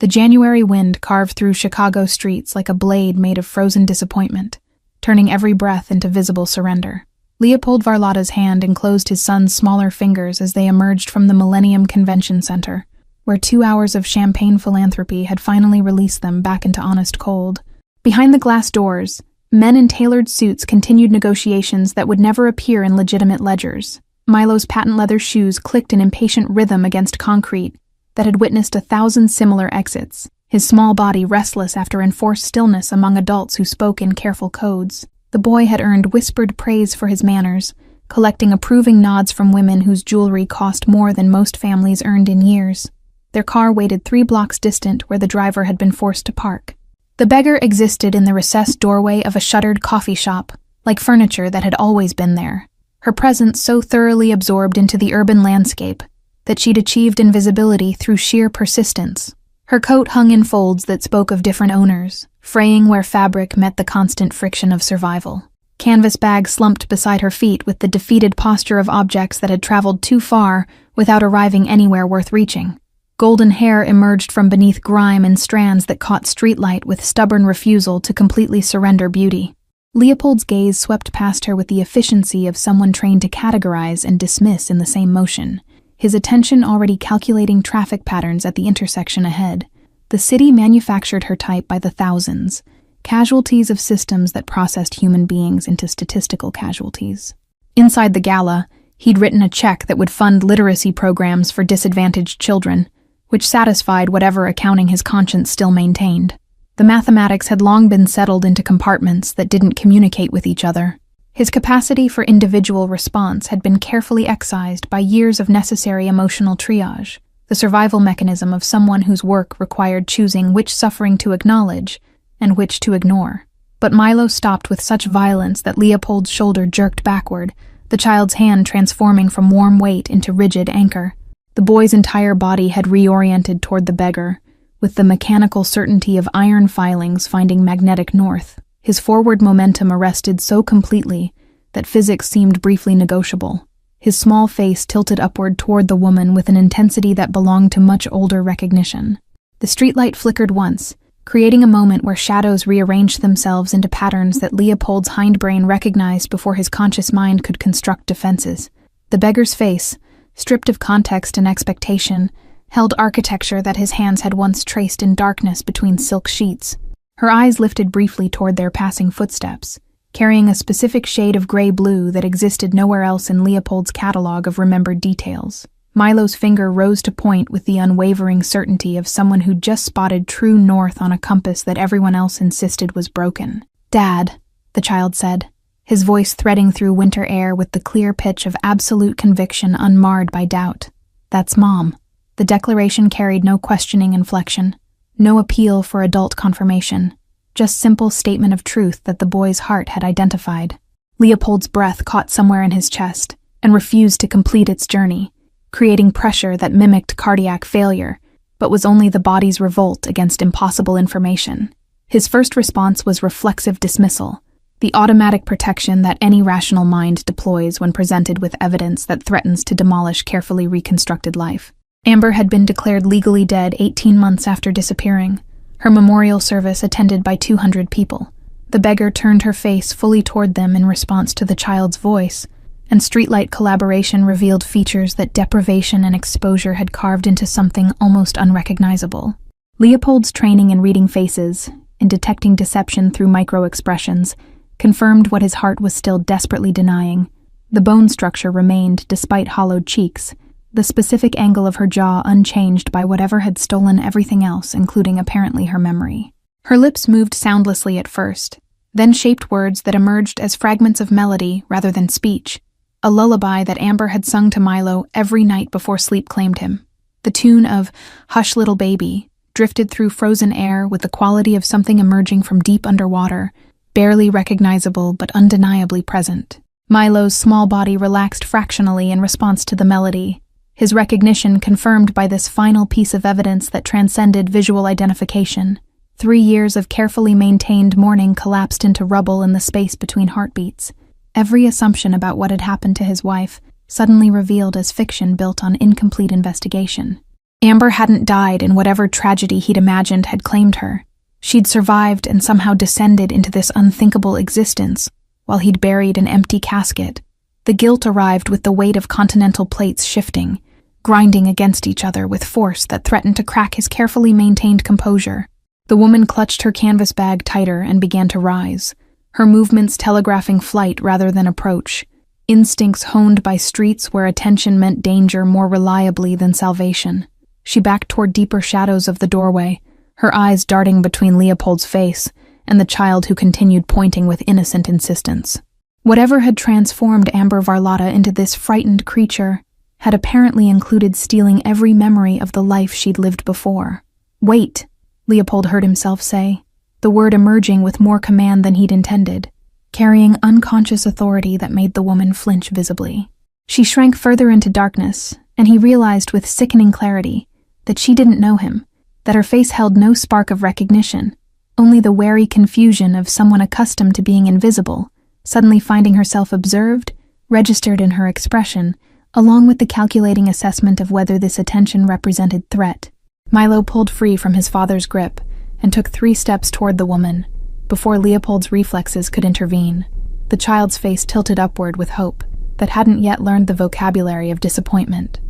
The January wind carved through Chicago streets like a blade made of frozen disappointment, turning every breath into visible surrender. Leopold Varlotta's hand enclosed his son's smaller fingers as they emerged from the Millennium Convention Center, where 2 hours of champagne philanthropy had finally released them back into honest cold. Behind the glass doors, men in tailored suits continued negotiations that would never appear in legitimate ledgers. Milo's patent leather shoes clicked in impatient rhythm against concrete that had witnessed 1,000 similar exits, his small body restless after enforced stillness among adults who spoke in careful codes. The boy had earned whispered praise for his manners, collecting approving nods from women whose jewelry cost more than most families earned in years. Their car waited 3 blocks distant where the driver had been forced to park. The beggar existed in the recessed doorway of a shuttered coffee shop, like furniture that had always been there, her presence so thoroughly absorbed into the urban landscape that she'd achieved invisibility through sheer persistence. Her coat hung in folds that spoke of different owners, fraying where fabric met the constant friction of survival. Canvas bags slumped beside her feet with the defeated posture of objects that had traveled too far without arriving anywhere worth reaching. Golden hair emerged from beneath grime and strands that caught streetlight with stubborn refusal to completely surrender beauty. Leopold's gaze swept past her with the efficiency of someone trained to categorize and dismiss in the same motion, his attention already calculating traffic patterns at the intersection ahead. The city manufactured her type by the thousands, casualties of systems that processed human beings into statistical casualties. Inside the gala, he'd written a check that would fund literacy programs for disadvantaged children, which satisfied whatever accounting his conscience still maintained. The mathematics had long been settled into compartments that didn't communicate with each other. His capacity for individual response had been carefully excised by years of necessary emotional triage, the survival mechanism of someone whose work required choosing which suffering to acknowledge and which to ignore. But Milo stopped with such violence that Leopold's shoulder jerked backward, the child's hand transforming from warm weight into rigid anchor. The boy's entire body had reoriented toward the beggar, with the mechanical certainty of iron filings finding magnetic north. His forward momentum arrested so completely that physics seemed briefly negotiable. His small face tilted upward toward the woman with an intensity that belonged to much older recognition. The streetlight flickered once, creating a moment where shadows rearranged themselves into patterns that Leopold's hindbrain recognized before his conscious mind could construct defenses. The beggar's face, stripped of context and expectation, held architecture that his hands had once traced in darkness between silk sheets. Her eyes lifted briefly toward their passing footsteps, carrying a specific shade of gray-blue that existed nowhere else in Leopold's catalog of remembered details. Milo's finger rose to point with the unwavering certainty of someone who'd just spotted true north on a compass that everyone else insisted was broken. "Dad," the child said, his voice threading through winter air with the clear pitch of absolute conviction unmarred by doubt. "That's Mom." The declaration carried no questioning inflection, no appeal for adult confirmation, just simple statement of truth that the boy's heart had identified. Leopold's breath caught somewhere in his chest and refused to complete its journey, creating pressure that mimicked cardiac failure, but was only the body's revolt against impossible information. His first response was reflexive dismissal, the automatic protection that any rational mind deploys when presented with evidence that threatens to demolish carefully reconstructed life. Amber had been declared legally dead 18 months after disappearing, her memorial service attended by 200 people. The beggar turned her face fully toward them in response to the child's voice, and streetlight collaboration revealed features that deprivation and exposure had carved into something almost unrecognizable. Leopold's training in reading faces, in detecting deception through micro-expressions, confirmed what his heart was still desperately denying. The bone structure remained despite hollowed cheeks, the specific angle of her jaw unchanged by whatever had stolen everything else, including apparently her memory. Her lips moved soundlessly at first, then shaped words that emerged as fragments of melody rather than speech, a lullaby that Amber had sung to Milo every night before sleep claimed him. The tune of "Hush Little Baby" drifted through frozen air with the quality of something emerging from deep underwater, barely recognizable but undeniably present. Milo's small body relaxed fractionally in response to the melody, his recognition confirmed by this final piece of evidence that transcended visual identification. 3 years of carefully maintained mourning collapsed into rubble in the space between heartbeats. Every assumption about what had happened to his wife suddenly revealed as fiction built on incomplete investigation. Amber hadn't died in whatever tragedy he'd imagined had claimed her. She'd survived and somehow descended into this unthinkable existence, while he'd buried an empty casket. The guilt arrived with the weight of continental plates shifting, grinding against each other with force that threatened to crack his carefully maintained composure. The woman clutched her canvas bag tighter and began to rise, her movements telegraphing flight rather than approach, instincts honed by streets where attention meant danger more reliably than salvation. She backed toward deeper shadows of the doorway, her eyes darting between Leopold's face and the child who continued pointing with innocent insistence. Whatever had transformed Amber Varlotta into this frightened creature had apparently included stealing every memory of the life she'd lived before. "Wait," Leopold heard himself say, the word emerging with more command than he'd intended, carrying unconscious authority that made the woman flinch visibly. She shrank further into darkness, and he realized with sickening clarity that she didn't know him, that her face held no spark of recognition, only the wary confusion of someone accustomed to being invisible, suddenly finding herself observed, registered in her expression, along with the calculating assessment of whether this attention represented threat. Milo pulled free from his father's grip and took 3 steps toward the woman, before Leopold's reflexes could intervene. The child's face tilted upward with hope that hadn't yet learned the vocabulary of disappointment.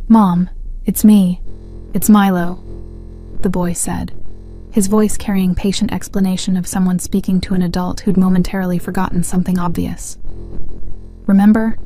"Mom, it's me. It's Milo," the boy said, his voice carrying patient explanation of someone speaking to an adult who'd momentarily forgotten something obvious. "Remember?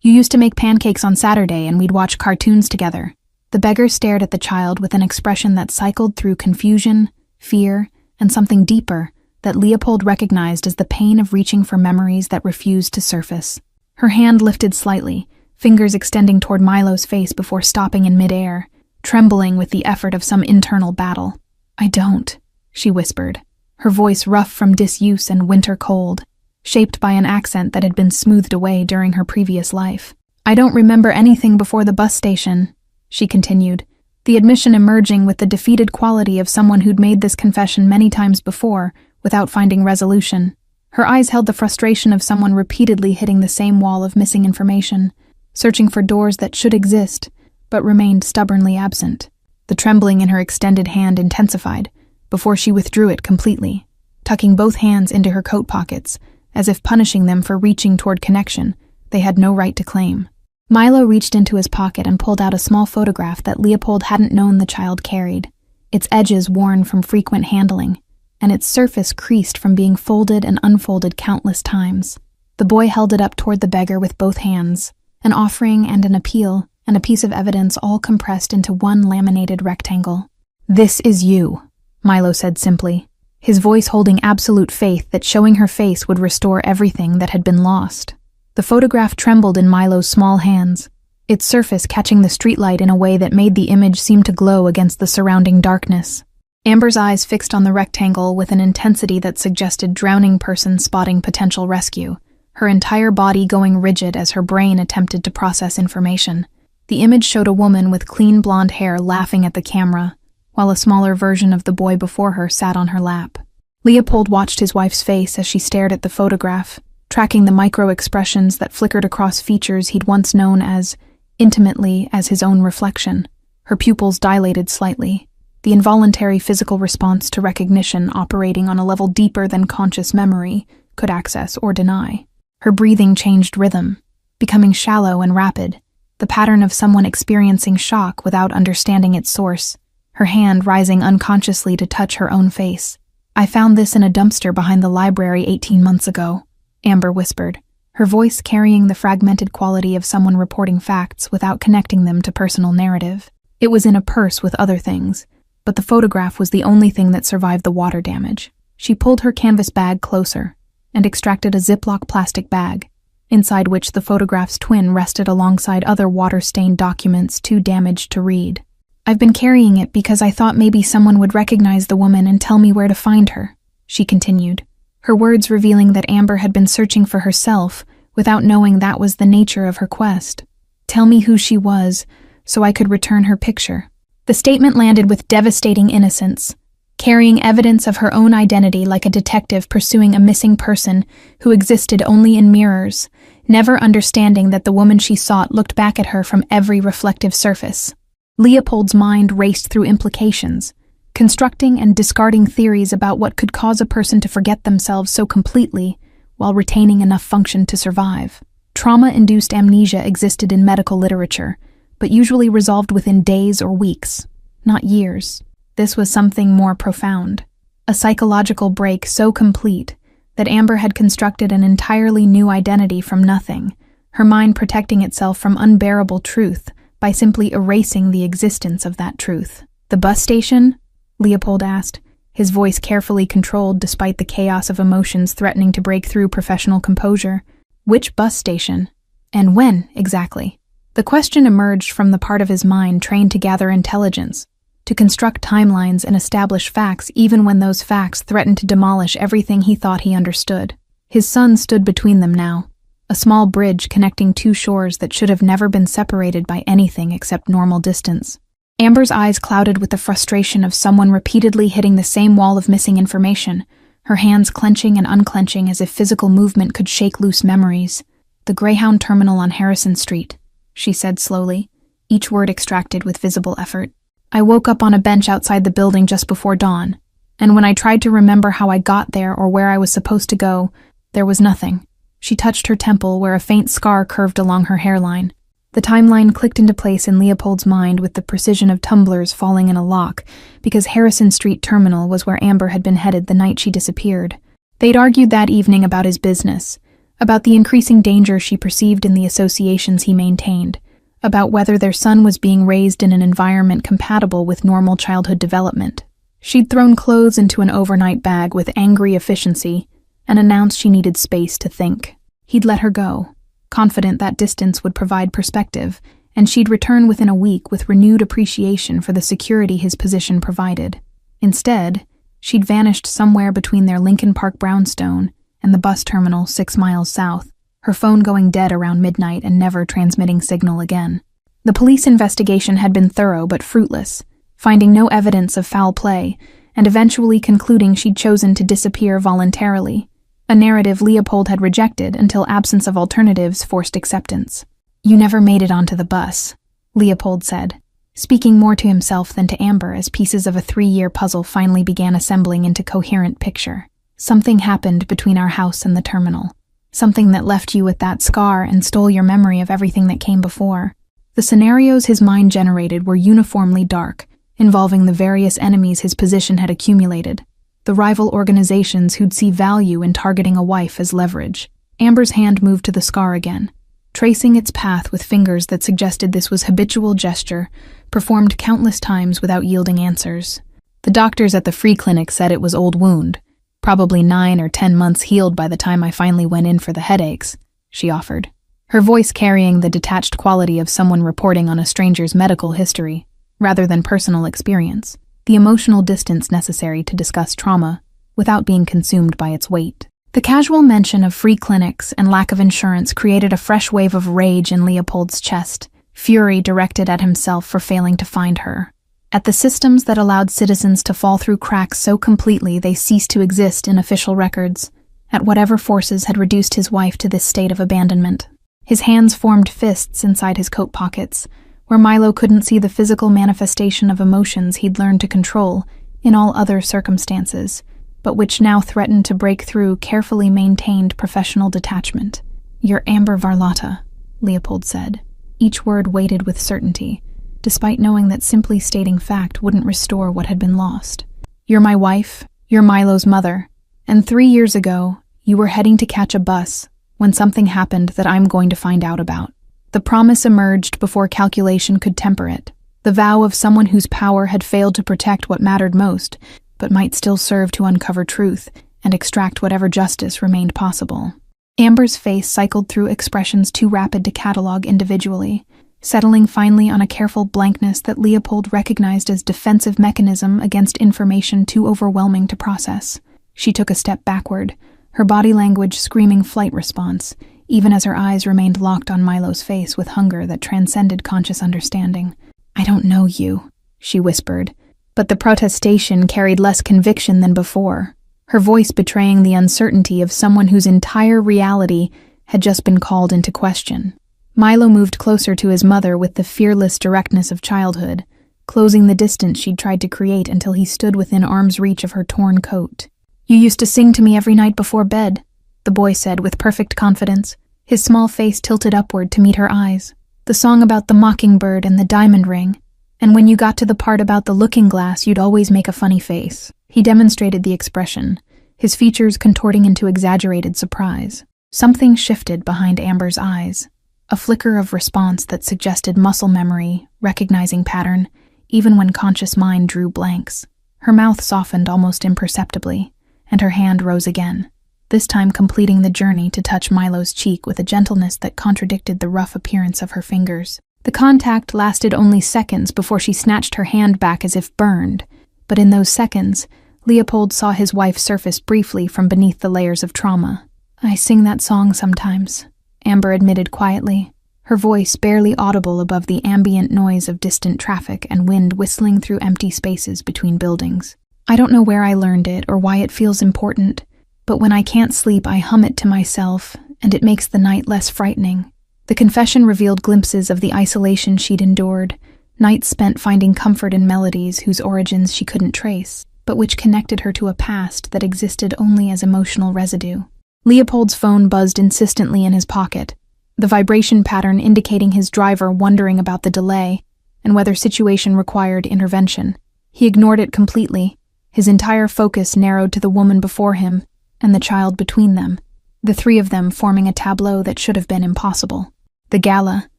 You used to make pancakes on Saturday and we'd watch cartoons together." The beggar stared at the child with an expression that cycled through confusion, fear, and something deeper that Leopold recognized as the pain of reaching for memories that refused to surface. Her hand lifted slightly, fingers extending toward Milo's face before stopping in midair, trembling with the effort of some internal battle. "I don't," she whispered, her voice rough from disuse and winter cold, shaped by an accent that had been smoothed away during her previous life. "I don't remember anything before the bus station," she continued, the admission emerging with the defeated quality of someone who'd made this confession many times before without finding resolution. Her eyes held the frustration of someone repeatedly hitting the same wall of missing information, searching for doors that should exist, but remained stubbornly absent. The trembling in her extended hand intensified before she withdrew it completely, tucking both hands into her coat pockets, as if punishing them for reaching toward connection they had no right to claim. Milo reached into his pocket and pulled out a small photograph that Leopold hadn't known the child carried, its edges worn from frequent handling, and its surface creased from being folded and unfolded countless times. The boy held it up toward the beggar with both hands, an offering and an appeal, and a piece of evidence all compressed into one laminated rectangle. "This is you," Milo said simply, his voice holding absolute faith that showing her face would restore everything that had been lost. The photograph trembled in Milo's small hands, its surface catching the streetlight in a way that made the image seem to glow against the surrounding darkness. Amber's eyes fixed on the rectangle with an intensity that suggested drowning person spotting potential rescue, her entire body going rigid as her brain attempted to process information. The image showed a woman with clean blonde hair laughing at the camera, while a smaller version of the boy before her sat on her lap. Leopold watched his wife's face as she stared at the photograph, tracking the micro-expressions that flickered across features he'd once known as intimately as his own reflection. Her pupils dilated slightly, the involuntary physical response to recognition operating on a level deeper than conscious memory could access or deny. Her breathing changed rhythm, becoming shallow and rapid, the pattern of someone experiencing shock without understanding its source, her hand rising unconsciously to touch her own face. "I found this in a dumpster behind the library 18 months ago. Amber whispered, her voice carrying the fragmented quality of someone reporting facts without connecting them to personal narrative. It was in a purse with other things, but the photograph was the only thing that survived the water damage. She pulled her canvas bag closer and extracted a Ziploc plastic bag, inside which the photograph's twin rested alongside other water-stained documents too damaged to read. "I've been carrying it because I thought maybe someone would recognize the woman and tell me where to find her," she continued, her words revealing that Amber had been searching for herself without knowing that was the nature of her quest. "Tell me who she was, so I could return her picture." The statement landed with devastating innocence, carrying evidence of her own identity like a detective pursuing a missing person who existed only in mirrors, never understanding that the woman she sought looked back at her from every reflective surface. Leopold's mind raced through implications, constructing and discarding theories about what could cause a person to forget themselves so completely while retaining enough function to survive. Trauma-induced amnesia existed in medical literature, but usually resolved within days or weeks, not years. This was something more profound, a psychological break so complete that Amber had constructed an entirely new identity from nothing, her mind protecting itself from unbearable truth by simply erasing the existence of that truth. "The bus station?" Leopold asked, his voice carefully controlled despite the chaos of emotions threatening to break through professional composure. "Which bus station? And when, exactly?" The question emerged from the part of his mind trained to gather intelligence, to construct timelines and establish facts even when those facts threatened to demolish everything he thought he understood. His son stood between them now, a small bridge connecting two shores that should have never been separated by anything except normal distance. Amber's eyes clouded with the frustration of someone repeatedly hitting the same wall of missing information, her hands clenching and unclenching as if physical movement could shake loose memories. "The Greyhound terminal on Harrison Street," she said slowly, each word extracted with visible effort. "I woke up on a bench outside the building just before dawn, and when I tried to remember how I got there or where I was supposed to go, there was nothing." She touched her temple where a faint scar curved along her hairline. The timeline clicked into place in Leopold's mind with the precision of tumblers falling in a lock, because Harrison Street Terminal was where Amber had been headed the night she disappeared. They'd argued that evening about his business, about the increasing danger she perceived in the associations he maintained, about whether their son was being raised in an environment compatible with normal childhood development. She'd thrown clothes into an overnight bag with angry efficiency and announced she needed space to think. He'd let her go, confident that distance would provide perspective, and she'd return within a week with renewed appreciation for the security his position provided. Instead, she'd vanished somewhere between their Lincoln Park brownstone and the bus terminal 6 miles south, her phone going dead around midnight and never transmitting signal again. The police investigation had been thorough but fruitless, finding no evidence of foul play, and eventually concluding she'd chosen to disappear voluntarily, a narrative Leopold had rejected until absence of alternatives forced acceptance. "You never made it onto the bus," Leopold said, speaking more to himself than to Amber as pieces of a 3-year puzzle finally began assembling into coherent picture. "Something happened between our house and the terminal. Something that left you with that scar and stole your memory of everything that came before." The scenarios his mind generated were uniformly dark, involving the various enemies his position had accumulated, the rival organizations who'd see value in targeting a wife as leverage. Amber's hand moved to the scar again, tracing its path with fingers that suggested this was habitual gesture, performed countless times without yielding answers. "The doctors at the free clinic said it was old wound, probably 9 or 10 months healed by the time I finally went in for the headaches," she offered, her voice carrying the detached quality of someone reporting on a stranger's medical history, rather than personal experience, the emotional distance necessary to discuss trauma without being consumed by its weight. The casual mention of free clinics and lack of insurance created a fresh wave of rage in Leopold's chest, fury directed at himself for failing to find her, at the systems that allowed citizens to fall through cracks so completely they ceased to exist in official records, at whatever forces had reduced his wife to this state of abandonment. His hands formed fists inside his coat pockets, where Milo couldn't see the physical manifestation of emotions he'd learned to control in all other circumstances, but which now threatened to break through carefully maintained professional detachment. "You're Amber Varlotta," Leopold said, each word weighted with certainty, despite knowing that simply stating fact wouldn't restore what had been lost. "You're my wife, you're Milo's mother, and 3 years ago, you were heading to catch a bus when something happened that I'm going to find out about." The promise emerged before calculation could temper it, the vow of someone whose power had failed to protect what mattered most, but might still serve to uncover truth and extract whatever justice remained possible. Amber's face cycled through expressions too rapid to catalog individually, settling finally on a careful blankness that Leopold recognized as defensive mechanism against information too overwhelming to process. She took a step backward, her body language screaming flight response, even as her eyes remained locked on Milo's face with hunger that transcended conscious understanding. "I don't know you," she whispered, but the protestation carried less conviction than before, her voice betraying the uncertainty of someone whose entire reality had just been called into question. Milo moved closer to his mother with the fearless directness of childhood, closing the distance she'd tried to create until he stood within arm's reach of her torn coat. "You used to sing to me every night before bed," the boy said with perfect confidence, his small face tilted upward to meet her eyes. "The song about the mockingbird and the diamond ring. And when you got to the part about the looking glass, you'd always make a funny face." He demonstrated the expression, his features contorting into exaggerated surprise. Something shifted behind Amber's eyes, a flicker of response that suggested muscle memory, recognizing pattern, even when conscious mind drew blanks. Her mouth softened almost imperceptibly, and her hand rose again, this time completing the journey to touch Milo's cheek with a gentleness that contradicted the rough appearance of her fingers. The contact lasted only seconds before she snatched her hand back as if burned, but in those seconds, Leopold saw his wife surface briefly from beneath the layers of trauma. "I sing that song sometimes," Amber admitted quietly, her voice barely audible above the ambient noise of distant traffic and wind whistling through empty spaces between buildings. "I don't know where I learned it or why it feels important, but when I can't sleep I hum it to myself, and it makes the night less frightening." The confession revealed glimpses of the isolation she'd endured, nights spent finding comfort in melodies whose origins she couldn't trace, but which connected her to a past that existed only as emotional residue. Leopold's phone buzzed insistently in his pocket, the vibration pattern indicating his driver wondering about the delay and whether situation required intervention. He ignored it completely, his entire focus narrowed to the woman before him and the child between them, the three of them forming a tableau that should have been impossible. The gala,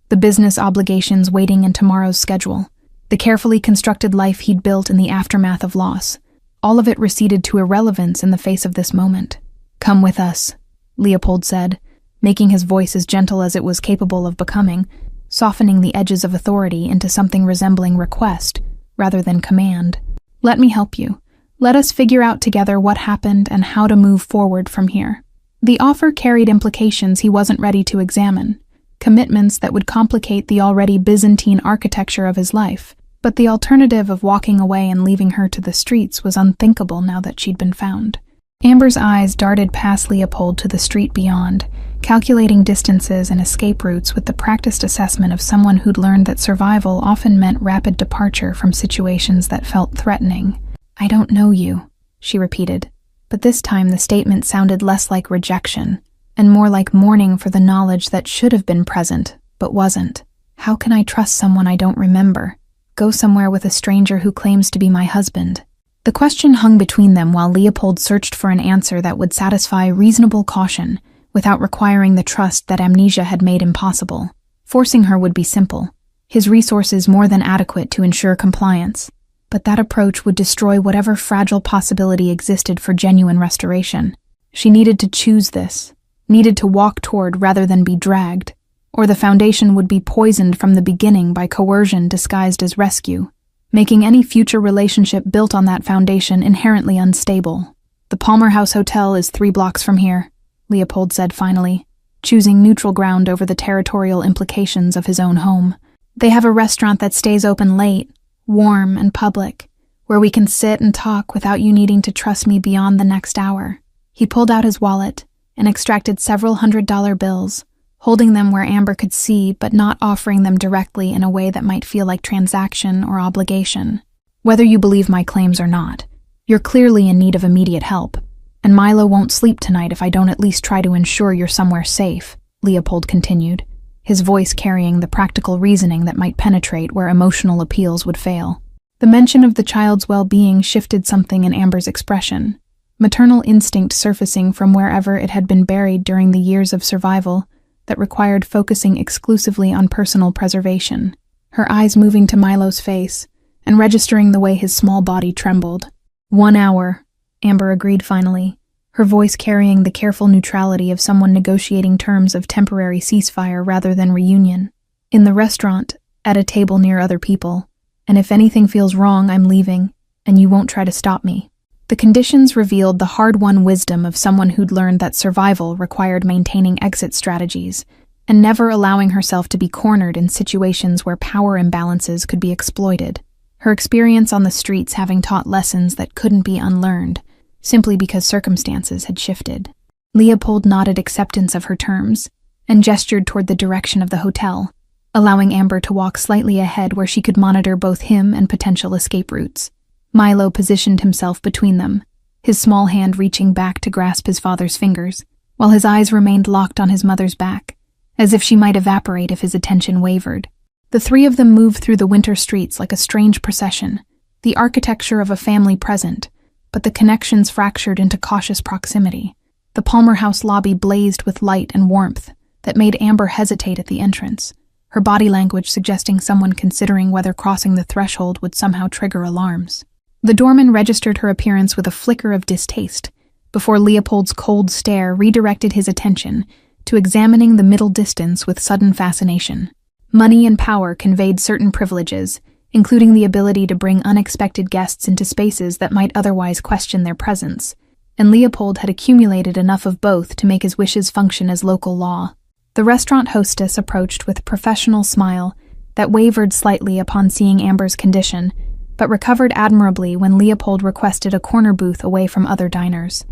the business obligations waiting in tomorrow's schedule, the carefully constructed life he'd built in the aftermath of loss, all of it receded to irrelevance in the face of this moment. "Come with us," Leopold said, making his voice as gentle as it was capable of becoming, softening the edges of authority into something resembling request rather than command. "Let me help you. Let us figure out together what happened and how to move forward from here." The offer carried implications he wasn't ready to examine, commitments that would complicate the already Byzantine architecture of his life, but the alternative of walking away and leaving her to the streets was unthinkable now that she'd been found. Amber's eyes darted past Leopold to the street beyond, calculating distances and escape routes with the practiced assessment of someone who'd learned that survival often meant rapid departure from situations that felt threatening. "I don't know you," she repeated, but this time the statement sounded less like rejection and more like mourning for the knowledge that should have been present, but wasn't. "How can I trust someone I don't remember? Go somewhere with a stranger who claims to be my husband?" The question hung between them while Leopold searched for an answer that would satisfy reasonable caution without requiring the trust that amnesia had made impossible. Forcing her would be simple, his resources more than adequate to ensure compliance, but that approach would destroy whatever fragile possibility existed for genuine restoration. She needed to choose this, needed to walk toward rather than be dragged, or the foundation would be poisoned from the beginning by coercion disguised as rescue, making any future relationship built on that foundation inherently unstable. "The Palmer House Hotel is 3 blocks from here," Leopold said finally, choosing neutral ground over the territorial implications of his own home. "They have a restaurant that stays open late, warm and public, where we can sit and talk without you needing to trust me beyond the next hour." He pulled out his wallet and extracted several $100 bills, holding them where Amber could see but not offering them directly in a way that might feel like transaction or obligation. "Whether you believe my claims or not, you're clearly in need of immediate help, and Milo won't sleep tonight if I don't at least try to ensure you're somewhere safe," Leopold continued, his voice carrying the practical reasoning that might penetrate where emotional appeals would fail. The mention of the child's well-being shifted something in Amber's expression, maternal instinct surfacing from wherever it had been buried during the years of survival that required focusing exclusively on personal preservation, her eyes moving to Milo's face and registering the way his small body trembled. 1 hour, Amber agreed finally, her voice carrying the careful neutrality of someone negotiating terms of temporary ceasefire rather than reunion. "In the restaurant, at a table near other people, and if anything feels wrong, I'm leaving, and you won't try to stop me." The conditions revealed the hard-won wisdom of someone who'd learned that survival required maintaining exit strategies and never allowing herself to be cornered in situations where power imbalances could be exploited, her experience on the streets having taught lessons that couldn't be unlearned, simply because circumstances had shifted. Leopold nodded acceptance of her terms, and gestured toward the direction of the hotel, allowing Amber to walk slightly ahead where she could monitor both him and potential escape routes. Milo positioned himself between them, his small hand reaching back to grasp his father's fingers, while his eyes remained locked on his mother's back, as if she might evaporate if his attention wavered. The three of them moved through the winter streets like a strange procession, the architecture of a family present, but the connections fractured into cautious proximity. The Palmer House lobby blazed with light and warmth that made Amber hesitate at the entrance, her body language suggesting someone considering whether crossing the threshold would somehow trigger alarms. The doorman registered her appearance with a flicker of distaste, before Leopold's cold stare redirected his attention to examining the middle distance with sudden fascination. Money and power conveyed certain privileges, including the ability to bring unexpected guests into spaces that might otherwise question their presence, and Leopold had accumulated enough of both to make his wishes function as local law. The restaurant hostess approached with a professional smile that wavered slightly upon seeing Amber's condition, but recovered admirably when Leopold requested a corner booth away from other diners.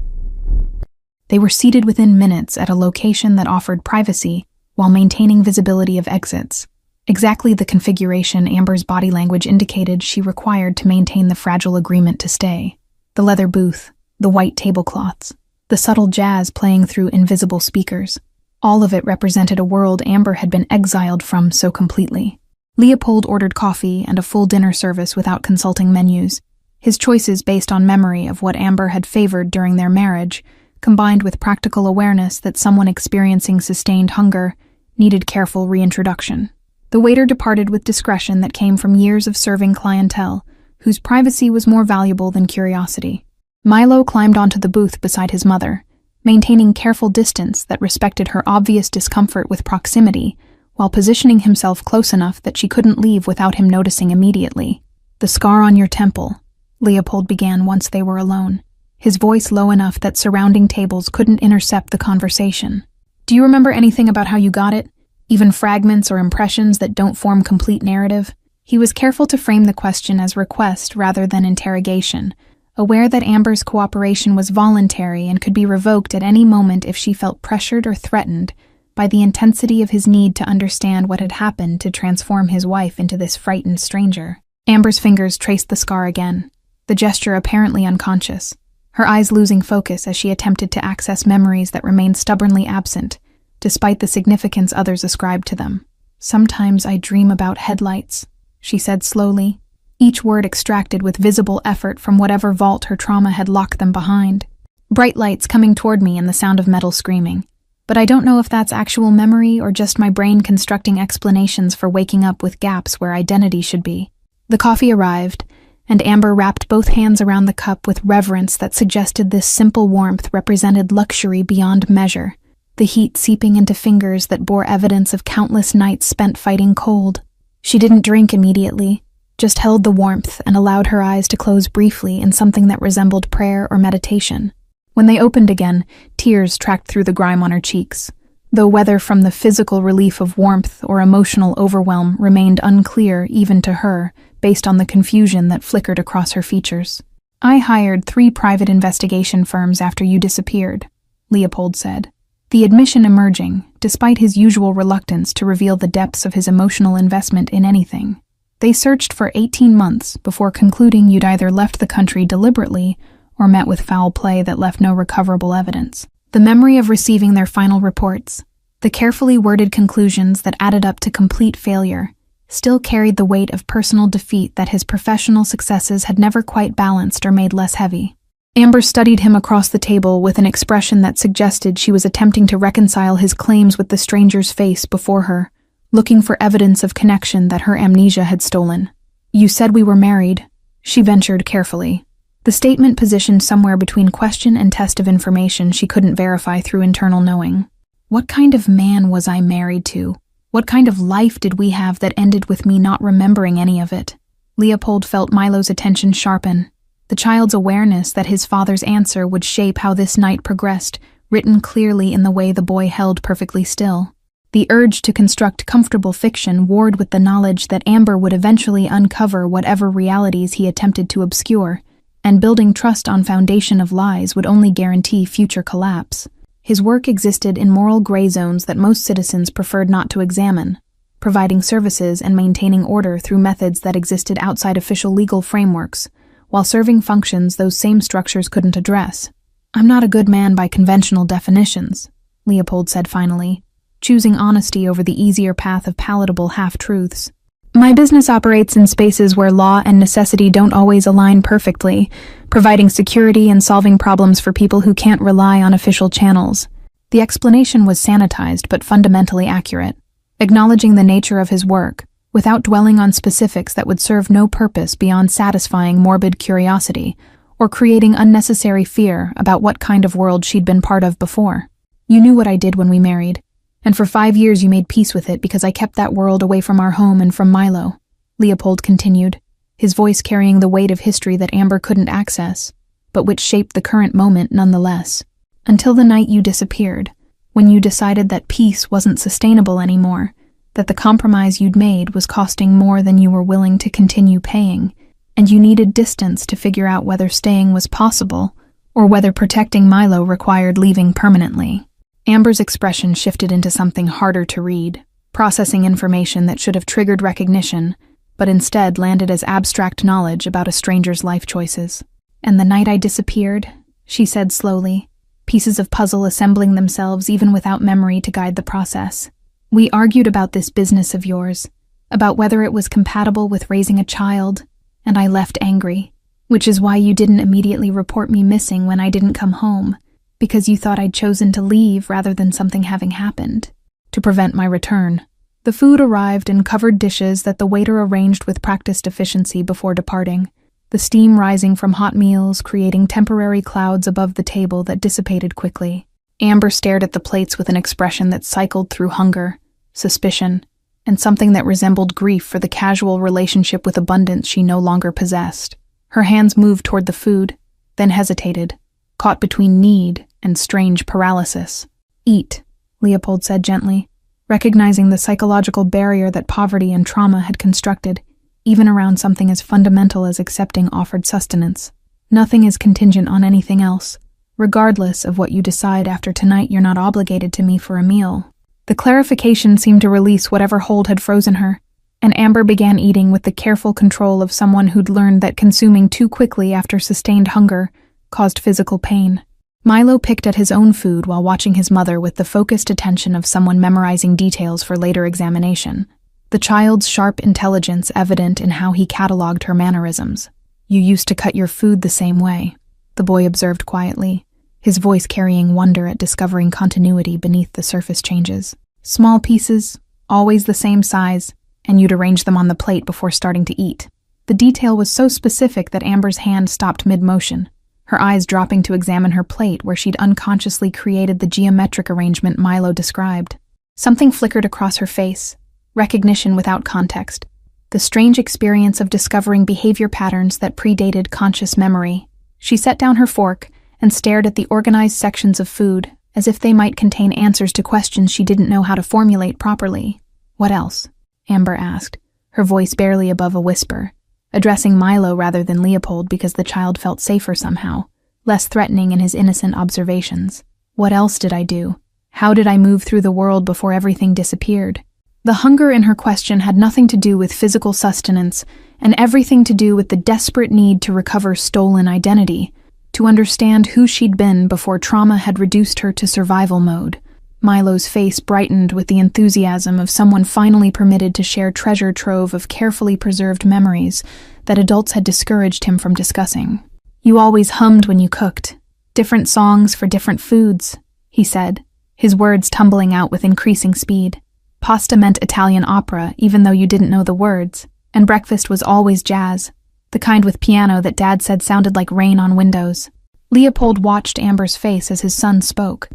They were seated within minutes at a location that offered privacy while maintaining visibility of exits, exactly the configuration Amber's body language indicated she required to maintain the fragile agreement to stay. The leather booth, the white tablecloths, the subtle jazz playing through invisible speakers. All of it represented a world Amber had been exiled from so completely. Leopold ordered coffee and a full dinner service without consulting menus, his choices based on memory of what Amber had favored during their marriage, combined with practical awareness that someone experiencing sustained hunger needed careful reintroduction. The waiter departed with discretion that came from years of serving clientele, whose privacy was more valuable than curiosity. Milo climbed onto the booth beside his mother, maintaining careful distance that respected her obvious discomfort with proximity, while positioning himself close enough that she couldn't leave without him noticing immediately. "The scar on your temple," Leopold began once they were alone, his voice low enough that surrounding tables couldn't intercept the conversation. "Do you remember anything about how you got it? Even fragments or impressions that don't form complete narrative?" He was careful to frame the question as request rather than interrogation, aware that Amber's cooperation was voluntary and could be revoked at any moment if she felt pressured or threatened by the intensity of his need to understand what had happened to transform his wife into this frightened stranger. Amber's fingers traced the scar again, the gesture apparently unconscious, her eyes losing focus as she attempted to access memories that remained stubbornly absent, despite the significance others ascribed to them. "Sometimes I dream about headlights," she said slowly, each word extracted with visible effort from whatever vault her trauma had locked them behind. "Bright lights coming toward me and the sound of metal screaming. But I don't know if that's actual memory or just my brain constructing explanations for waking up with gaps where identity should be." The coffee arrived, and Amber wrapped both hands around the cup with reverence that suggested this simple warmth represented luxury beyond measure, the heat seeping into fingers that bore evidence of countless nights spent fighting cold. She didn't drink immediately, just held the warmth and allowed her eyes to close briefly in something that resembled prayer or meditation. When they opened again, tears tracked through the grime on her cheeks, though whether from the physical relief of warmth or emotional overwhelm remained unclear even to her, based on the confusion that flickered across her features. "I hired 3 private investigation firms after you disappeared," Leopold said, the admission emerging, despite his usual reluctance to reveal the depths of his emotional investment in anything. "They searched for 18 months before concluding you'd either left the country deliberately or met with foul play that left no recoverable evidence." The memory of receiving their final reports, the carefully worded conclusions that added up to complete failure, still carried the weight of personal defeat that his professional successes had never quite balanced or made less heavy. Amber studied him across the table with an expression that suggested she was attempting to reconcile his claims with the stranger's face before her, looking for evidence of connection that her amnesia had stolen. "You said we were married," she ventured carefully, the statement positioned somewhere between question and test of information she couldn't verify through internal knowing. What kind of man was I married to? What kind of life did we have that ended with me not remembering any of it? Leopold felt Milo's attention sharpen, the child's awareness that his father's answer would shape how this night progressed, written clearly in the way the boy held perfectly still. The urge to construct comfortable fiction warred with the knowledge that Amber would eventually uncover whatever realities he attempted to obscure, and building trust on foundation of lies would only guarantee future collapse. His work existed in moral gray zones that most citizens preferred not to examine, providing services and maintaining order through methods that existed outside official legal frameworks, while serving functions those same structures couldn't address. "I'm not a good man by conventional definitions," Leopold said finally, choosing honesty over the easier path of palatable half-truths. "My business operates in spaces where law and necessity don't always align perfectly, providing security and solving problems for people who can't rely on official channels." The explanation was sanitized but fundamentally accurate, acknowledging the nature of his work, without dwelling on specifics that would serve no purpose beyond satisfying morbid curiosity or creating unnecessary fear about what kind of world she'd been part of before. "You knew what I did when we married, and for 5 years you made peace with it because I kept that world away from our home and from Milo," Leopold continued, his voice carrying the weight of history that Amber couldn't access, but which shaped the current moment nonetheless. "Until the night you disappeared, when you decided that peace wasn't sustainable anymore, that the compromise you'd made was costing more than you were willing to continue paying, and you needed distance to figure out whether staying was possible or whether protecting Milo required leaving permanently." Amber's expression shifted into something harder to read, processing information that should have triggered recognition, but instead landed as abstract knowledge about a stranger's life choices. "And the night I disappeared," she said slowly, pieces of puzzle assembling themselves even without memory to guide the process. "We argued about this business of yours, about whether it was compatible with raising a child, and I left angry, which is why you didn't immediately report me missing when I didn't come home, because you thought I'd chosen to leave rather than something having happened, to prevent my return." The food arrived in covered dishes that the waiter arranged with practiced efficiency before departing, the steam rising from hot meals creating temporary clouds above the table that dissipated quickly. Amber stared at the plates with an expression that cycled through hunger, suspicion, and something that resembled grief for the casual relationship with abundance she no longer possessed. Her hands moved toward the food, then hesitated, caught between need and strange paralysis. "Eat," Leopold said gently, recognizing the psychological barrier that poverty and trauma had constructed, even around something as fundamental as accepting offered sustenance. "Nothing is contingent on anything else. Regardless of what you decide after tonight, you're not obligated to me for a meal." The clarification seemed to release whatever hold had frozen her, and Amber began eating with the careful control of someone who'd learned that consuming too quickly after sustained hunger caused physical pain. Milo picked at his own food while watching his mother with the focused attention of someone memorizing details for later examination, the child's sharp intelligence evident in how he cataloged her mannerisms. "You used to cut your food the same way," the boy observed quietly, his voice carrying wonder at discovering continuity beneath the surface changes. "Small pieces, always the same size, and you'd arrange them on the plate before starting to eat." The detail was so specific that Amber's hand stopped mid-motion, her eyes dropping to examine her plate where she'd unconsciously created the geometric arrangement Milo described. Something flickered across her face, recognition without context, the strange experience of discovering behavior patterns that predated conscious memory. She set down her fork and stared at the organized sections of food, as if they might contain answers to questions she didn't know how to formulate properly. "What else?" Amber asked, her voice barely above a whisper, addressing Milo rather than Leopold because the child felt safer somehow, less threatening in his innocent observations. "What else did I do? How did I move through the world before everything disappeared?" The hunger in her question had nothing to do with physical sustenance and everything to do with the desperate need to recover stolen identity, to understand who she'd been before trauma had reduced her to survival mode. Milo's face brightened with the enthusiasm of someone finally permitted to share treasure trove of carefully preserved memories that adults had discouraged him from discussing. "You always hummed when you cooked. Different songs for different foods," he said, his words tumbling out with increasing speed. "Pasta meant Italian opera, even though you didn't know the words, and breakfast was always jazz, the kind with piano that Dad said sounded like rain on windows." Leopold watched Amber's face as his son spoke,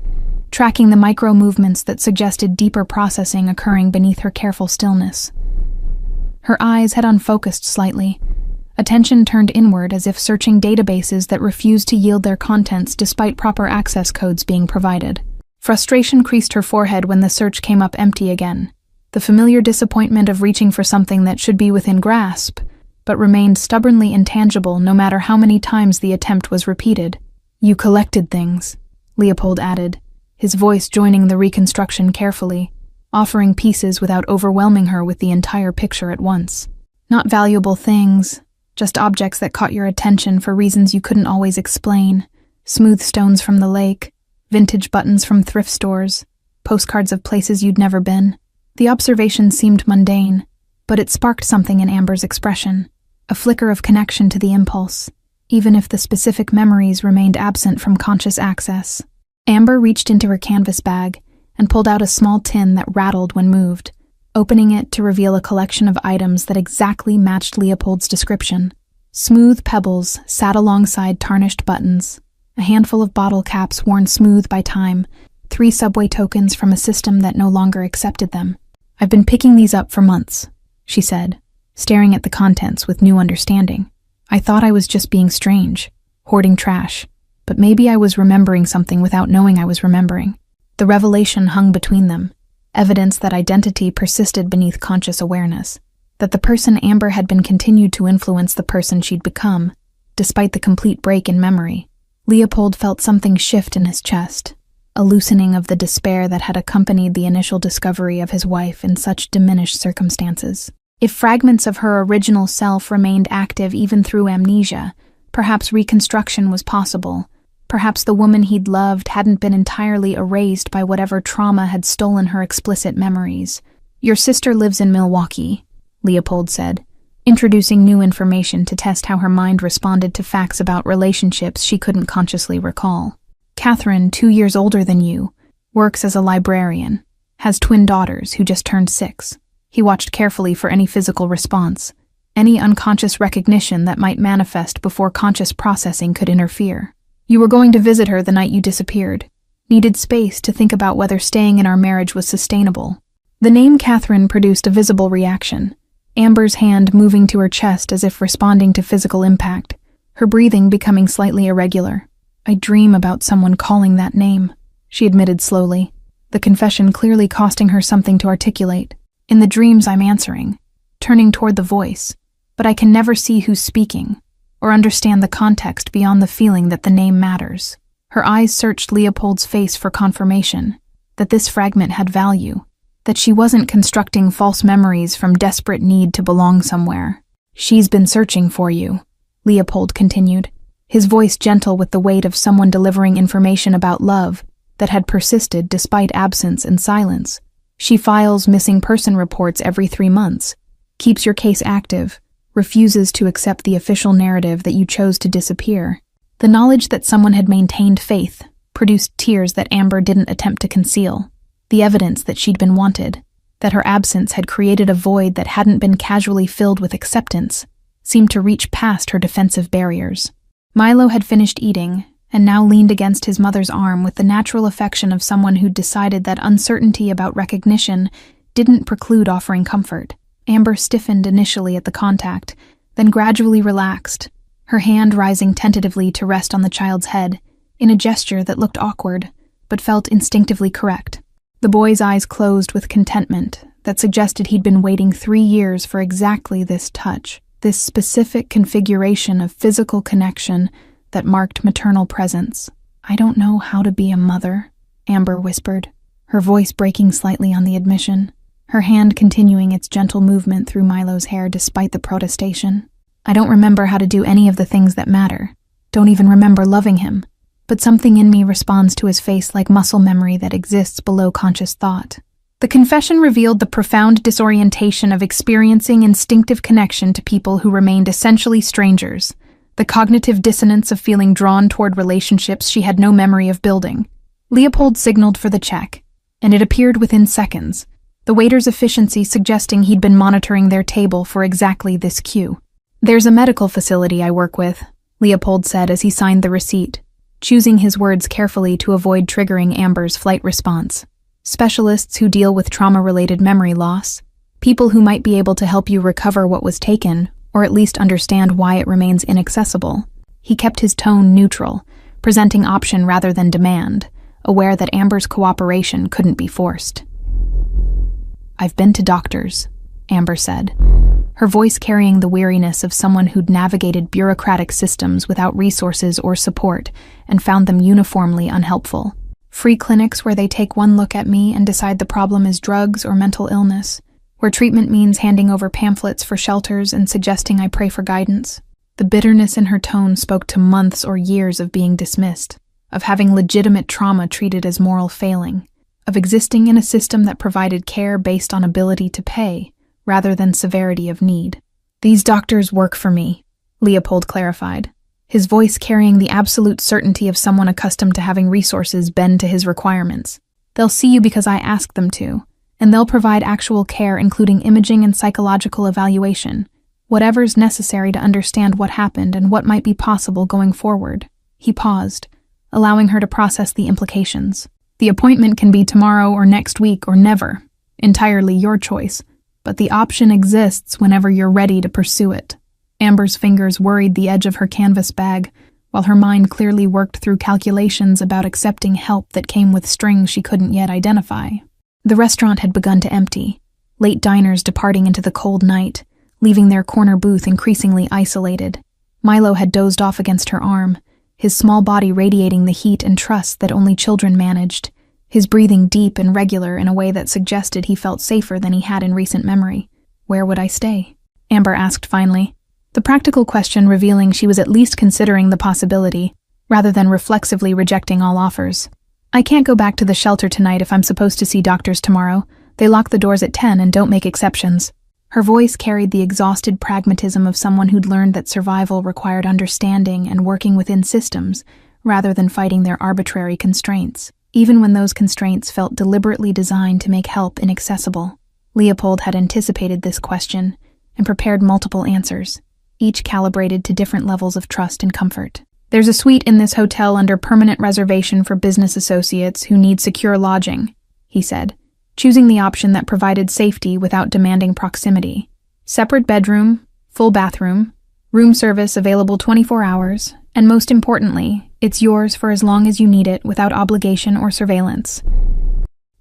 tracking the micro-movements that suggested deeper processing occurring beneath her careful stillness. Her eyes had unfocused slightly, attention turned inward as if searching databases that refused to yield their contents despite proper access codes being provided. Frustration creased her forehead when the search came up empty again, the familiar disappointment of reaching for something that should be within grasp, but remained stubbornly intangible no matter how many times the attempt was repeated. "You collected things," Leopold added, his voice joining the reconstruction carefully, offering pieces without overwhelming her with the entire picture at once. Not valuable things, just objects that caught your attention for reasons you couldn't always explain. Smooth stones from the lake, vintage buttons from thrift stores, postcards of places you'd never been. The observation seemed mundane, but it sparked something in Amber's expression, a flicker of connection to the impulse, even if the specific memories remained absent from conscious access. Amber reached into her canvas bag and pulled out a small tin that rattled when moved, opening it to reveal a collection of items that exactly matched Leopold's description. Smooth pebbles sat alongside tarnished buttons, a handful of bottle caps worn smooth by time, 3 subway tokens from a system that no longer accepted them. "I've been picking these up for months," she said, staring at the contents with new understanding. "I thought I was just being strange, hoarding trash, but maybe I was remembering something without knowing I was remembering." The revelation hung between them, evidence that identity persisted beneath conscious awareness, that the person Amber had been continued to influence the person she'd become, despite the complete break in memory. Leopold felt something shift in his chest, a loosening of the despair that had accompanied the initial discovery of his wife in such diminished circumstances. If fragments of her original self remained active even through amnesia, perhaps reconstruction was possible. Perhaps the woman he'd loved hadn't been entirely erased by whatever trauma had stolen her explicit memories. "Your sister lives in Milwaukee," Leopold said, introducing new information to test how her mind responded to facts about relationships she couldn't consciously recall. "Catherine, 2 years older than you, works as a librarian, has twin daughters who just turned 6. He watched carefully for any physical response, any unconscious recognition that might manifest before conscious processing could interfere. You were going to visit her the night you disappeared. Needed space to think about whether staying in our marriage was sustainable." The name Catherine produced a visible reaction, Amber's hand moving to her chest as if responding to physical impact, her breathing becoming slightly irregular. "I dream about someone calling that name," she admitted slowly, the confession clearly costing her something to articulate. "In the dreams I'm answering, turning toward the voice, but I can never see who's speaking, or understand the context beyond the feeling that the name matters." Her eyes searched Leopold's face for confirmation, that this fragment had value, that she wasn't constructing false memories from desperate need to belong somewhere. "She's been searching for you," Leopold continued, his voice gentle with the weight of someone delivering information about love that had persisted despite absence and silence. "She files missing person reports every 3 months, keeps your case active, refuses to accept the official narrative that you chose to disappear." The knowledge that someone had maintained faith produced tears that Amber didn't attempt to conceal, the evidence that she'd been wanted, that her absence had created a void that hadn't been casually filled with acceptance, seemed to reach past her defensive barriers. Milo had finished eating, and now leaned against his mother's arm with the natural affection of someone who'd decided that uncertainty about recognition didn't preclude offering comfort. Amber stiffened initially at the contact, then gradually relaxed, her hand rising tentatively to rest on the child's head, in a gesture that looked awkward, but felt instinctively correct. The boy's eyes closed with contentment that suggested he'd been waiting 3 years for exactly this touch, this specific configuration of physical connection that marked maternal presence. "I don't know how to be a mother," Amber whispered, her voice breaking slightly on the admission, her hand continuing its gentle movement through Milo's hair despite the protestation. "I don't remember how to do any of the things that matter. Don't even remember loving him. But something in me responds to his face like muscle memory that exists below conscious thought." The confession revealed the profound disorientation of experiencing instinctive connection to people who remained essentially strangers, the cognitive dissonance of feeling drawn toward relationships she had no memory of building. Leopold signaled for the check, and it appeared within seconds, the waiter's efficiency suggesting he'd been monitoring their table for exactly this cue. "There's a medical facility I work with," Leopold said as he signed the receipt, choosing his words carefully to avoid triggering Amber's flight response. "Specialists who deal with trauma-related memory loss, people who might be able to help you recover what was taken, or at least understand why it remains inaccessible." He kept his tone neutral, presenting option rather than demand, aware that Amber's cooperation couldn't be forced. "I've been to doctors," Amber said, her voice carrying the weariness of someone who'd navigated bureaucratic systems without resources or support and found them uniformly unhelpful. Free clinics where they take one look at me and decide the problem is drugs or mental illness, where treatment means handing over pamphlets for shelters and suggesting I pray for guidance. The bitterness in her tone spoke to months or years of being dismissed, of having legitimate trauma treated as moral failing, of existing in a system that provided care based on ability to pay, rather than severity of need. "These doctors work for me," Leopold clarified, his voice carrying the absolute certainty of someone accustomed to having resources bend to his requirements. "They'll see you because I asked them to, and they'll provide actual care including imaging and psychological evaluation, whatever's necessary to understand what happened and what might be possible going forward." He paused, allowing her to process the implications. "The appointment can be tomorrow or next week or never, entirely your choice, but the option exists whenever you're ready to pursue it." Amber's fingers worried the edge of her canvas bag, while her mind clearly worked through calculations about accepting help that came with strings she couldn't yet identify. The restaurant had begun to empty, late diners departing into the cold night, leaving their corner booth increasingly isolated. Milo had dozed off against her arm, his small body radiating the heat and trust that only children managed, his breathing deep and regular in a way that suggested he felt safer than he had in recent memory. "Where would I stay?" Amber asked finally, the practical question revealing she was at least considering the possibility, rather than reflexively rejecting all offers. "I can't go back to the shelter tonight if I'm supposed to see doctors tomorrow. They lock the doors at 10 and don't make exceptions." Her voice carried the exhausted pragmatism of someone who'd learned that survival required understanding and working within systems, rather than fighting their arbitrary constraints, even when those constraints felt deliberately designed to make help inaccessible. Leopold had anticipated this question and prepared multiple answers, each calibrated to different levels of trust and comfort. "There's a suite in this hotel under permanent reservation for business associates who need secure lodging," he said, choosing the option that provided safety without demanding proximity. "Separate bedroom, full bathroom, room service available 24 hours, and most importantly, it's yours for as long as you need it without obligation or surveillance."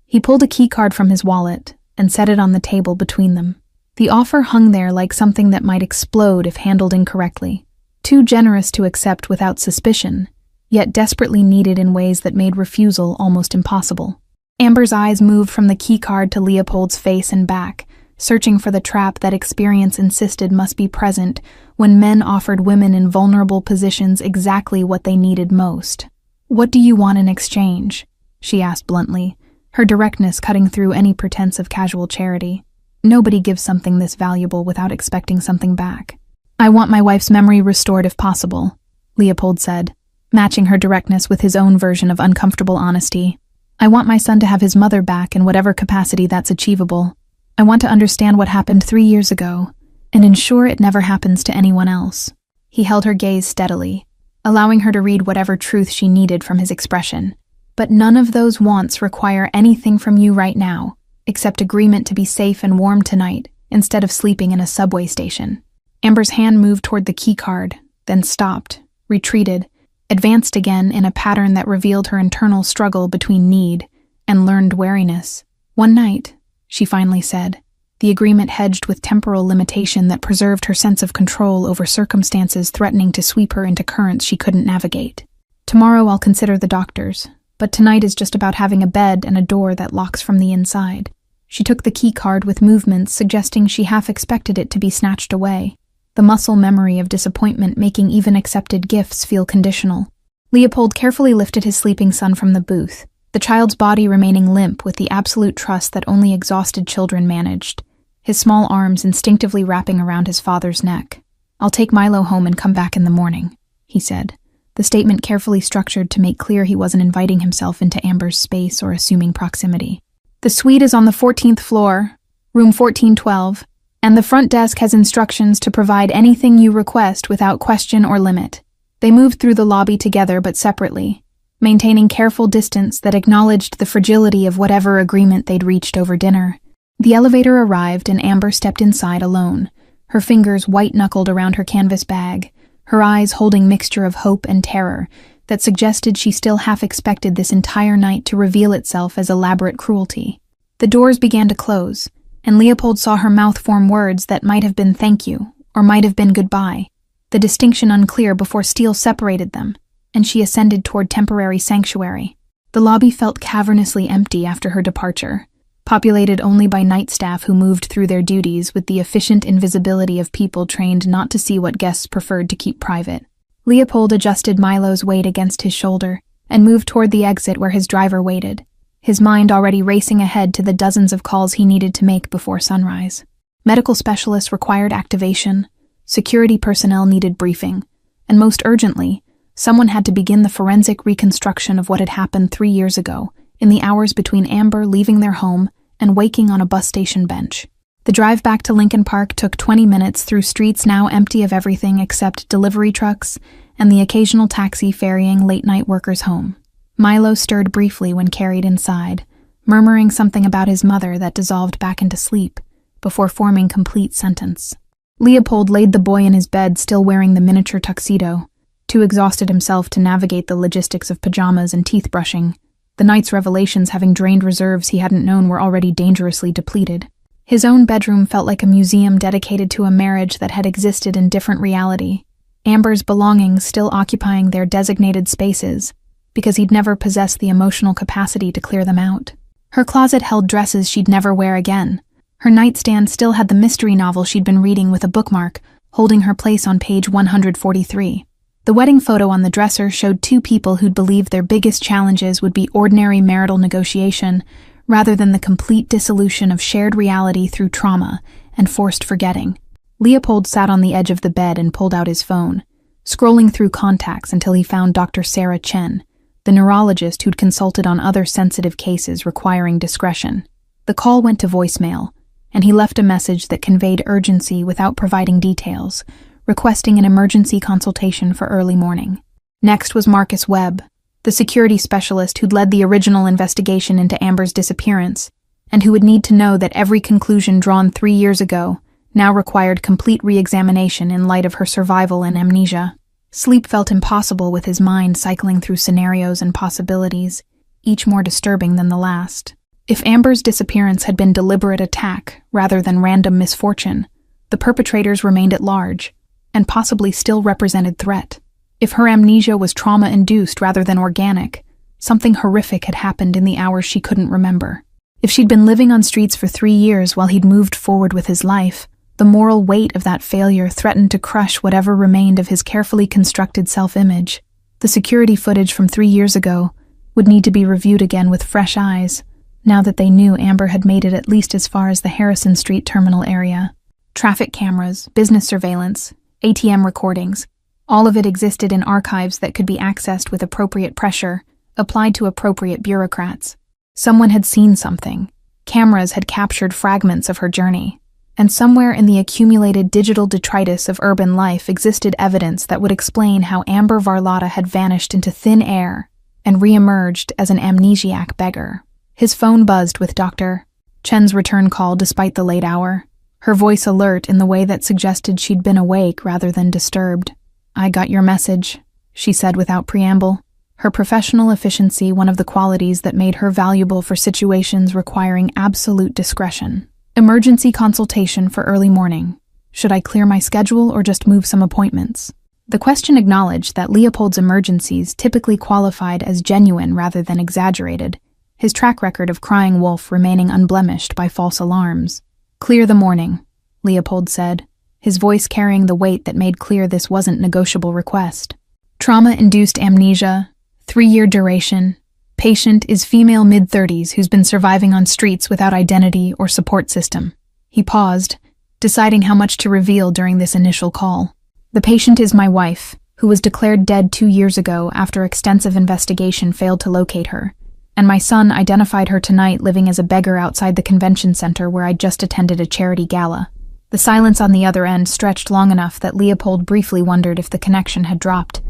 He pulled a key card from his wallet and set it on the table between them. The offer hung there like something that might explode if handled incorrectly, too generous to accept without suspicion, yet desperately needed in ways that made refusal almost impossible. Amber's eyes moved from the key card to Leopold's face and back, searching for the trap that experience insisted must be present when men offered women in vulnerable positions exactly what they needed most. "What do you want in exchange?" she asked bluntly, her directness cutting through any pretense of casual charity. Nobody gives something this valuable without expecting something back. "I want my wife's memory restored if possible," Leopold said, matching her directness with his own version of uncomfortable honesty. "I want my son to have his mother back in whatever capacity that's achievable. I want to understand what happened 3 years ago, and ensure it never happens to anyone else." He held her gaze steadily, allowing her to read whatever truth she needed from his expression. "But none of those wants require anything from you right now, except agreement to be safe and warm tonight, instead of sleeping in a subway station." Amber's hand moved toward the key card, then stopped, retreated, advanced again in a pattern that revealed her internal struggle between need and learned wariness. "One night," she finally said, the agreement hedged with temporal limitation that preserved her sense of control over circumstances threatening to sweep her into currents she couldn't navigate. "Tomorrow I'll consider the doctors, but tonight is just about having a bed and a door that locks from the inside." She took the key card with movements suggesting she half expected it to be snatched away, the muscle memory of disappointment making even accepted gifts feel conditional. Leopold carefully lifted his sleeping son from the booth, the child's body remaining limp with the absolute trust that only exhausted children managed, his small arms instinctively wrapping around his father's neck. "I'll take Milo home and come back in the morning," he said, the statement carefully structured to make clear he wasn't inviting himself into Amber's space or assuming proximity. "The suite is on the 14th floor, room 1412, and the front desk has instructions to provide anything you request without question or limit." They moved through the lobby together but separately, maintaining careful distance that acknowledged the fragility of whatever agreement they'd reached over dinner. The elevator arrived and Amber stepped inside alone, her fingers white-knuckled around her canvas bag, her eyes holding mixture of hope and terror that suggested she still half expected this entire night to reveal itself as elaborate cruelty. The doors began to close, and Leopold saw her mouth form words that might have been thank you, or might have been goodbye, the distinction unclear before steel separated them, and she ascended toward temporary sanctuary. The lobby felt cavernously empty after her departure, populated only by night staff who moved through their duties with the efficient invisibility of people trained not to see what guests preferred to keep private. Leopold adjusted Milo's weight against his shoulder and moved toward the exit where his driver waited, his mind already racing ahead to the dozens of calls he needed to make before sunrise. Medical specialists required activation, security personnel needed briefing, and most urgently, someone had to begin the forensic reconstruction of what had happened 3 years ago, in the hours between Amber leaving their home and waking on a bus station bench. The drive back to Lincoln Park took 20 minutes through streets now empty of everything except delivery trucks and the occasional taxi ferrying late-night workers home. Milo stirred briefly when carried inside, murmuring something about his mother that dissolved back into sleep, before forming complete sentence. Leopold laid the boy in his bed, still wearing the miniature tuxedo, too exhausted himself to navigate the logistics of pajamas and teeth brushing, the night's revelations having drained reserves he hadn't known were already dangerously depleted. His own bedroom felt like a museum dedicated to a marriage that had existed in different reality, Amber's belongings still occupying their designated spaces, because he'd never possessed the emotional capacity to clear them out. Her closet held dresses she'd never wear again. Her nightstand still had the mystery novel she'd been reading with a bookmark, holding her place on page 143. The wedding photo on the dresser showed two people who'd believed their biggest challenges would be ordinary marital negotiation, rather than the complete dissolution of shared reality through trauma and forced forgetting. Leopold sat on the edge of the bed and pulled out his phone, scrolling through contacts until he found Dr. Sarah Chen, the neurologist who'd consulted on other sensitive cases requiring discretion. The call went to voicemail, and he left a message that conveyed urgency without providing details, requesting an emergency consultation for early morning. Next was Marcus Webb, the security specialist who'd led the original investigation into Amber's disappearance, and who would need to know that every conclusion drawn 3 years ago now required complete re-examination in light of her survival and amnesia. Sleep felt impossible with his mind cycling through scenarios and possibilities, each more disturbing than the last. If Amber's disappearance had been deliberate attack rather than random misfortune, the perpetrators remained at large, and possibly still represented threat. If her amnesia was trauma-induced rather than organic, something horrific had happened in the hours she couldn't remember. If she'd been living on streets for 3 years while he'd moved forward with his life, the moral weight of that failure threatened to crush whatever remained of his carefully constructed self-image. The security footage from 3 years ago would need to be reviewed again with fresh eyes, now that they knew Amber had made it at least as far as the Harrison Street terminal area. Traffic cameras, business surveillance, ATM recordings, all of it existed in archives that could be accessed with appropriate pressure, applied to appropriate bureaucrats. Someone had seen something. Cameras had captured fragments of her journey. And somewhere in the accumulated digital detritus of urban life existed evidence that would explain how Amber Varlotta had vanished into thin air and re-emerged as an amnesiac beggar. His phone buzzed with Dr. Chen's return call despite the late hour, her voice alert in the way that suggested she'd been awake rather than disturbed. "I got your message," she said without preamble, her professional efficiency one of the qualities that made her valuable for situations requiring absolute discretion. "Emergency consultation for early morning. Should I clear my schedule or just move some appointments?" The question acknowledged that Leopold's emergencies typically qualified as genuine rather than exaggerated, his track record of crying wolf remaining unblemished by false alarms. "Clear the morning," Leopold said, his voice carrying the weight that made clear this wasn't negotiable request. "Trauma-induced amnesia, 3-year duration. Patient is female mid-30s who's been surviving on streets without identity or support system." He paused, deciding how much to reveal during this initial call. "The patient is my wife, who was declared dead 2 years ago after extensive investigation failed to locate her, and my son identified her tonight living as a beggar outside the convention center where I'd just attended a charity gala." The silence on the other end stretched long enough that Leopold briefly wondered if the connection had dropped.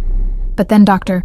But then Dr.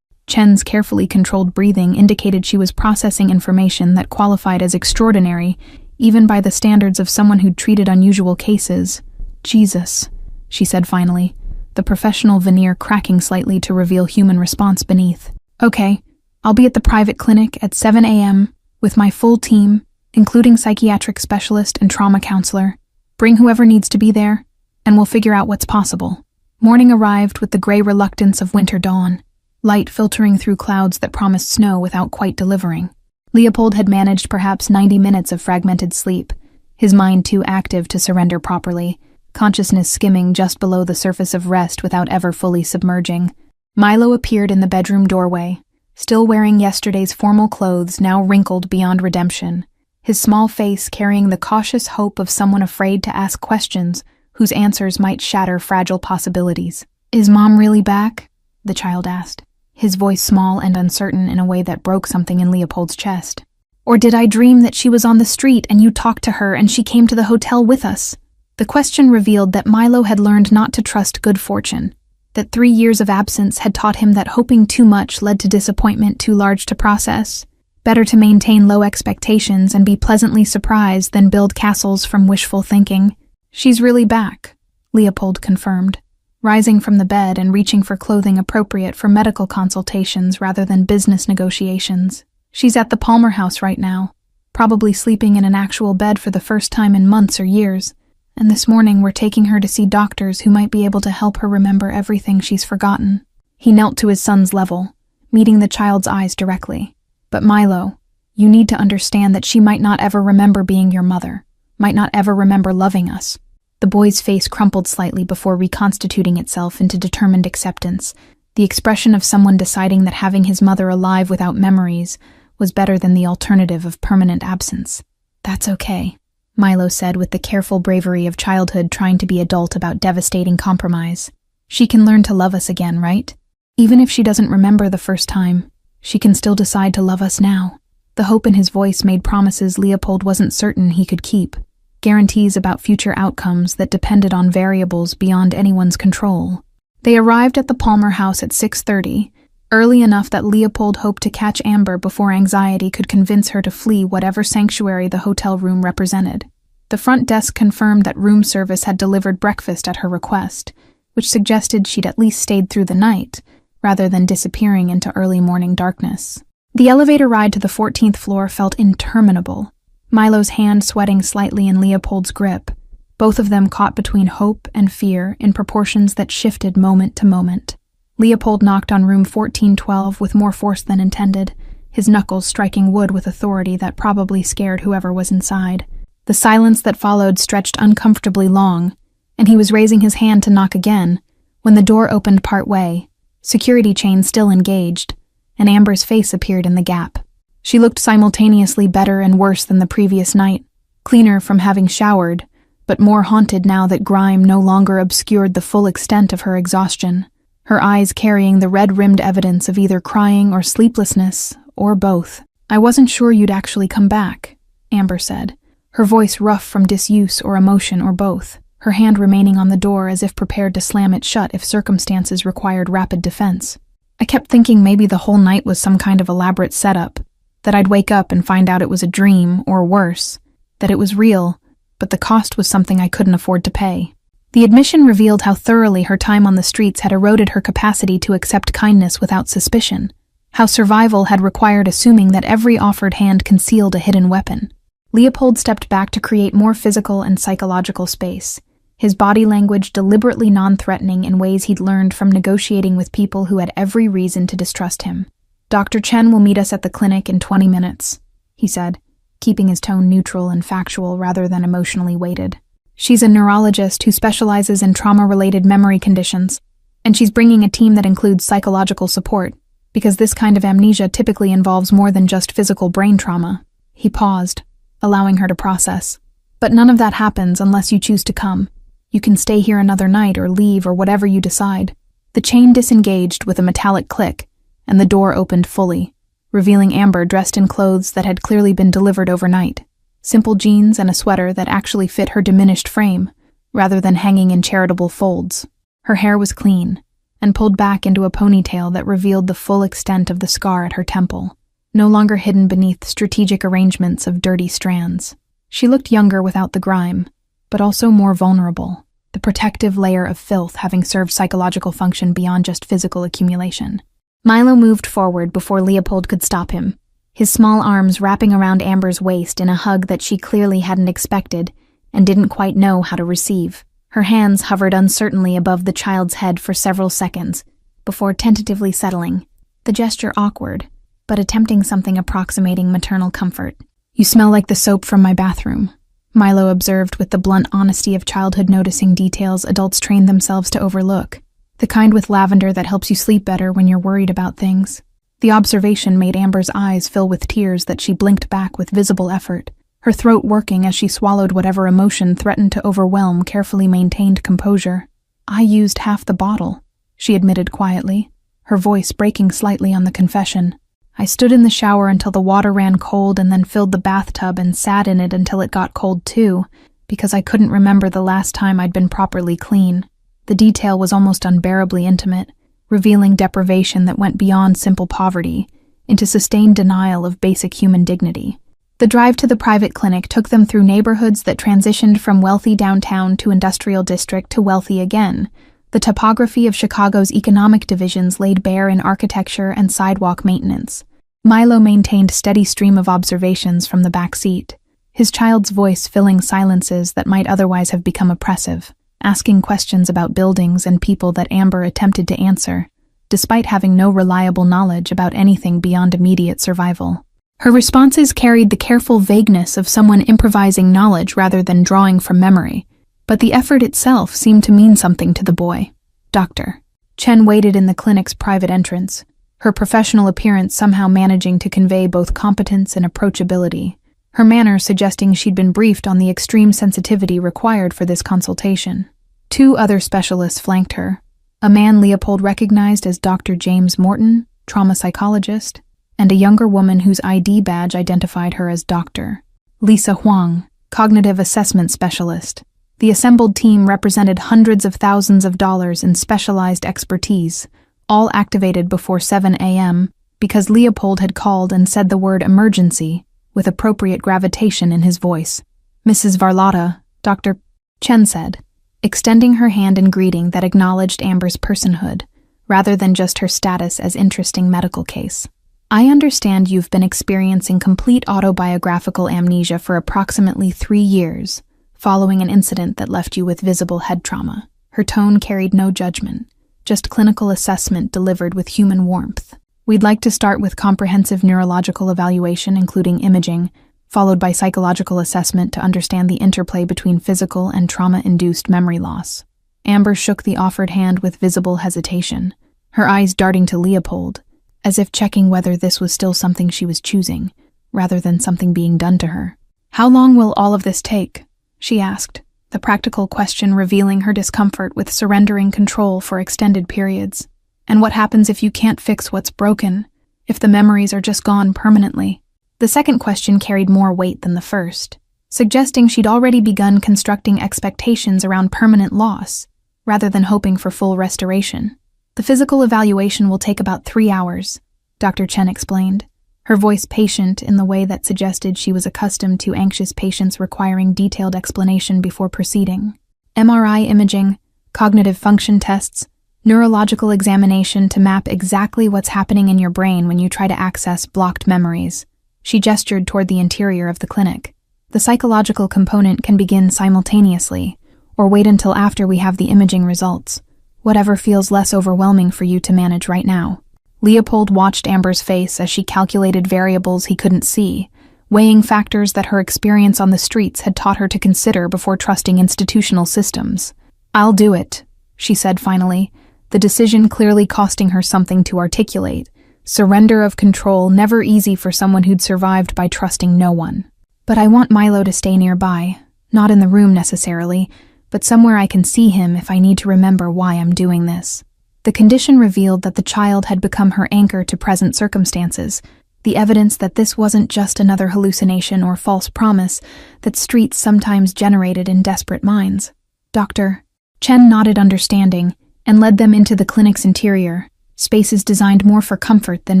Chen's carefully controlled breathing indicated she was processing information that qualified as extraordinary, even by the standards of someone who'd treated unusual cases. "Jesus," she said finally, the professional veneer cracking slightly to reveal human response beneath. "Okay, I'll be at the private clinic at 7 a.m. with my full team, including psychiatric specialist and trauma counselor. Bring whoever needs to be there, and we'll figure out what's possible." Morning arrived with the gray reluctance of winter dawn. light filtering through clouds that promised snow without quite delivering. Leopold had managed perhaps 90 minutes of fragmented sleep, his mind too active to surrender properly, consciousness skimming just below the surface of rest without ever fully submerging. Milo appeared in the bedroom doorway, still wearing yesterday's formal clothes now wrinkled beyond redemption, his small face carrying the cautious hope of someone afraid to ask questions whose answers might shatter fragile possibilities. "Is Mom really back?" the child asked, his voice small and uncertain in a way that broke something in Leopold's chest. "Or did I dream that she was on the street and you talked to her and she came to the hotel with us?" The question revealed that Milo had learned not to trust good fortune, that 3 years of absence had taught him that hoping too much led to disappointment too large to process. Better to maintain low expectations and be pleasantly surprised than build castles from wishful thinking. "She's really back," Leopold confirmed, rising from the bed and reaching for clothing appropriate for medical consultations rather than business negotiations. "She's at the Palmer house right now, probably sleeping in an actual bed for the first time in months or years. And this morning we're taking her to see doctors who might be able to help her remember everything she's forgotten." He knelt to his son's level, meeting the child's eyes directly. "But Milo, you need to understand that she might not ever remember being your mother, might not ever remember loving us." The boy's face crumpled slightly before reconstituting itself into determined acceptance, the expression of someone deciding that having his mother alive without memories was better than the alternative of permanent absence. "That's okay," Milo said with the careful bravery of childhood trying to be adult about devastating compromise. "She can learn to love us again, right? Even if she doesn't remember the first time, she can still decide to love us now." The hope in his voice made promises Leopold wasn't certain he could keep, guarantees about future outcomes that depended on variables beyond anyone's control. They arrived at the Palmer house at 6:30, early enough that Leopold hoped to catch Amber before anxiety could convince her to flee whatever sanctuary the hotel room represented. The front desk confirmed that room service had delivered breakfast at her request, which suggested she'd at least stayed through the night, rather than disappearing into early morning darkness. The elevator ride to the 14th floor felt interminable, Milo's hand sweating slightly in Leopold's grip, both of them caught between hope and fear in proportions that shifted moment to moment. Leopold knocked on room 1412 with more force than intended, his knuckles striking wood with authority that probably scared whoever was inside. The silence that followed stretched uncomfortably long, and he was raising his hand to knock again, when the door opened part-way, security chain still engaged, and Amber's face appeared in the gap. She looked simultaneously better and worse than the previous night, cleaner from having showered, but more haunted now that grime no longer obscured the full extent of her exhaustion, her eyes carrying the red-rimmed evidence of either crying or sleeplessness, or both. "I wasn't sure you'd actually come back," Amber said, her voice rough from disuse or emotion or both, her hand remaining on the door as if prepared to slam it shut if circumstances required rapid defense. "I kept thinking maybe the whole night was some kind of elaborate setup, that I'd wake up and find out it was a dream, or worse, that it was real, but the cost was something I couldn't afford to pay." The admission revealed how thoroughly her time on the streets had eroded her capacity to accept kindness without suspicion, how survival had required assuming that every offered hand concealed a hidden weapon. Leopold stepped back to create more physical and psychological space, his body language deliberately non-threatening in ways he'd learned from negotiating with people who had every reason to distrust him. "Dr. Chen will meet us at the clinic in 20 minutes, he said, keeping his tone neutral and factual rather than emotionally weighted. "She's a neurologist who specializes in trauma-related memory conditions, and she's bringing a team that includes psychological support, because this kind of amnesia typically involves more than just physical brain trauma." He paused, allowing her to process. "But none of that happens unless you choose to come. You can stay here another night or leave or whatever you decide." The chain disengaged with a metallic click, and the door opened fully, revealing Amber dressed in clothes that had clearly been delivered overnight. Simple jeans and a sweater that actually fit her diminished frame, rather than hanging in charitable folds. Her hair was clean, and pulled back into a ponytail that revealed the full extent of the scar at her temple, no longer hidden beneath strategic arrangements of dirty strands. She looked younger without the grime, but also more vulnerable, the protective layer of filth having served psychological function beyond just physical accumulation. Milo moved forward before Leopold could stop him, his small arms wrapping around Amber's waist in a hug that she clearly hadn't expected and didn't quite know how to receive. Her hands hovered uncertainly above the child's head for several seconds, before tentatively settling, the gesture awkward, but attempting something approximating maternal comfort. "You smell like the soap from my bathroom," Milo observed with the blunt honesty of childhood noticing details adults train themselves to overlook. The kind with lavender that helps you sleep better when you're worried about things. The observation made Amber's eyes fill with tears that she blinked back with visible effort, her throat working as she swallowed whatever emotion threatened to overwhelm carefully maintained composure. "I used half the bottle," she admitted quietly, her voice breaking slightly on the confession. "I stood in the shower until the water ran cold and then filled the bathtub and sat in it until it got cold too, because I couldn't remember the last time I'd been properly clean." The detail was almost unbearably intimate, revealing deprivation that went beyond simple poverty into sustained denial of basic human dignity. The drive to the private clinic took them through neighborhoods that transitioned from wealthy downtown to industrial district to wealthy again. The topography of Chicago's economic divisions laid bare in architecture and sidewalk maintenance. Milo maintained steady stream of observations from the back seat, his child's voice filling silences that might otherwise have become oppressive, asking questions about buildings and people that Amber attempted to answer, despite having no reliable knowledge about anything beyond immediate survival. Her responses carried the careful vagueness of someone improvising knowledge rather than drawing from memory, but the effort itself seemed to mean something to the boy. "Doctor." Chen waited in the clinic's private entrance, her professional appearance somehow managing to convey both competence and approachability, her manner suggesting she'd been briefed on the extreme sensitivity required for this consultation. Two other specialists flanked her, a man Leopold recognized as Dr. James Morton, trauma psychologist, and a younger woman whose ID badge identified her as Dr. Lisa Huang, cognitive assessment specialist. The assembled team represented hundreds of thousands of dollars in specialized expertise, all activated before 7 a.m. because Leopold had called and said the word emergency with appropriate gravitation in his voice. "Mrs. Varlotta," Dr. Chen said, extending her hand in greeting that acknowledged Amber's personhood, rather than just her status as interesting medical case. "I understand you've been experiencing complete autobiographical amnesia for approximately 3 years, following an incident that left you with visible head trauma." Her tone carried no judgment, just clinical assessment delivered with human warmth. "We'd like to start with comprehensive neurological evaluation, including imaging, followed by psychological assessment to understand the interplay between physical and trauma-induced memory loss." Amber shook the offered hand with visible hesitation, her eyes darting to Leopold, as if checking whether this was still something she was choosing, rather than something being done to her. "How long will all of this take?" she asked, the practical question revealing her discomfort with surrendering control for extended periods. "And what happens if you can't fix what's broken? If the memories are just gone permanently?" The second question carried more weight than the first, suggesting she'd already begun constructing expectations around permanent loss, rather than hoping for full restoration. "The physical evaluation will take about 3 hours, Dr. Chen explained, her voice patient in the way that suggested she was accustomed to anxious patients requiring detailed explanation before proceeding. "MRI imaging, cognitive function tests, neurological examination to map exactly what's happening in your brain when you try to access blocked memories." She gestured toward the interior of the clinic. "The psychological component can begin simultaneously, or wait until after we have the imaging results. Whatever feels less overwhelming for you to manage right now." Leopold watched Amber's face as she calculated variables he couldn't see, weighing factors that her experience on the streets had taught her to consider before trusting institutional systems. "I'll do it," she said finally, the decision clearly costing her something to articulate. Surrender of control never easy for someone who'd survived by trusting no one. "But I want Milo to stay nearby, not in the room necessarily, but somewhere I can see him if I need to remember why I'm doing this." The condition revealed that the child had become her anchor to present circumstances, the evidence that this wasn't just another hallucination or false promise that streets sometimes generated in desperate minds. Dr. Chen nodded understanding and led them into the clinic's interior, spaces designed more for comfort than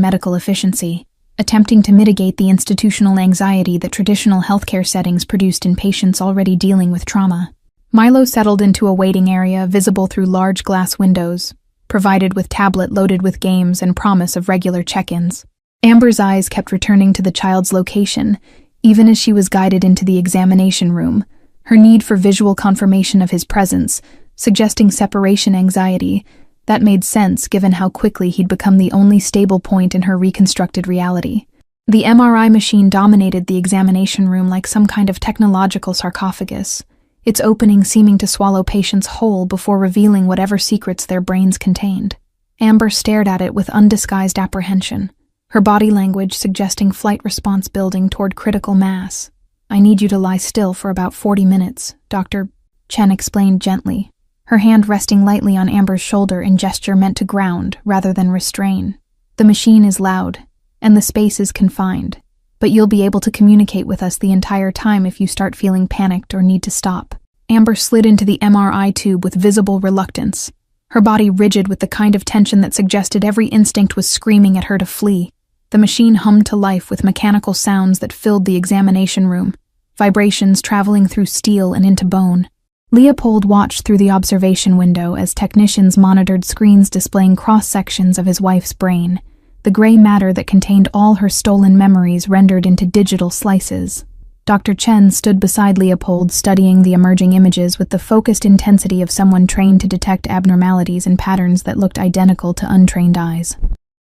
medical efficiency, attempting to mitigate the institutional anxiety that traditional healthcare settings produced in patients already dealing with trauma. Milo settled into a waiting area visible through large glass windows, provided with tablet loaded with games and promise of regular check-ins. Amber's eyes kept returning to the child's location, even as she was guided into the examination room, her need for visual confirmation of his presence, suggesting separation anxiety That made sense given how quickly he'd become the only stable point in her reconstructed reality. The MRI machine dominated the examination room like some kind of technological sarcophagus, its opening seeming to swallow patients whole before revealing whatever secrets their brains contained. Amber stared at it with undisguised apprehension, her body language suggesting flight response building toward critical mass. "I need you to lie still for about 40 minutes, Dr. Chen explained gently, her hand resting lightly on Amber's shoulder in gesture meant to ground rather than restrain. "The machine is loud, and the space is confined, but you'll be able to communicate with us the entire time if you start feeling panicked or need to stop." Amber slid into the MRI tube with visible reluctance, her body rigid with the kind of tension that suggested every instinct was screaming at her to flee. The machine hummed to life with mechanical sounds that filled the examination room, vibrations traveling through steel and into bone. Leopold watched through the observation window as technicians monitored screens displaying cross-sections of his wife's brain, the gray matter that contained all her stolen memories rendered into digital slices. Dr. Chen stood beside Leopold, studying the emerging images with the focused intensity of someone trained to detect abnormalities and patterns that looked identical to untrained eyes.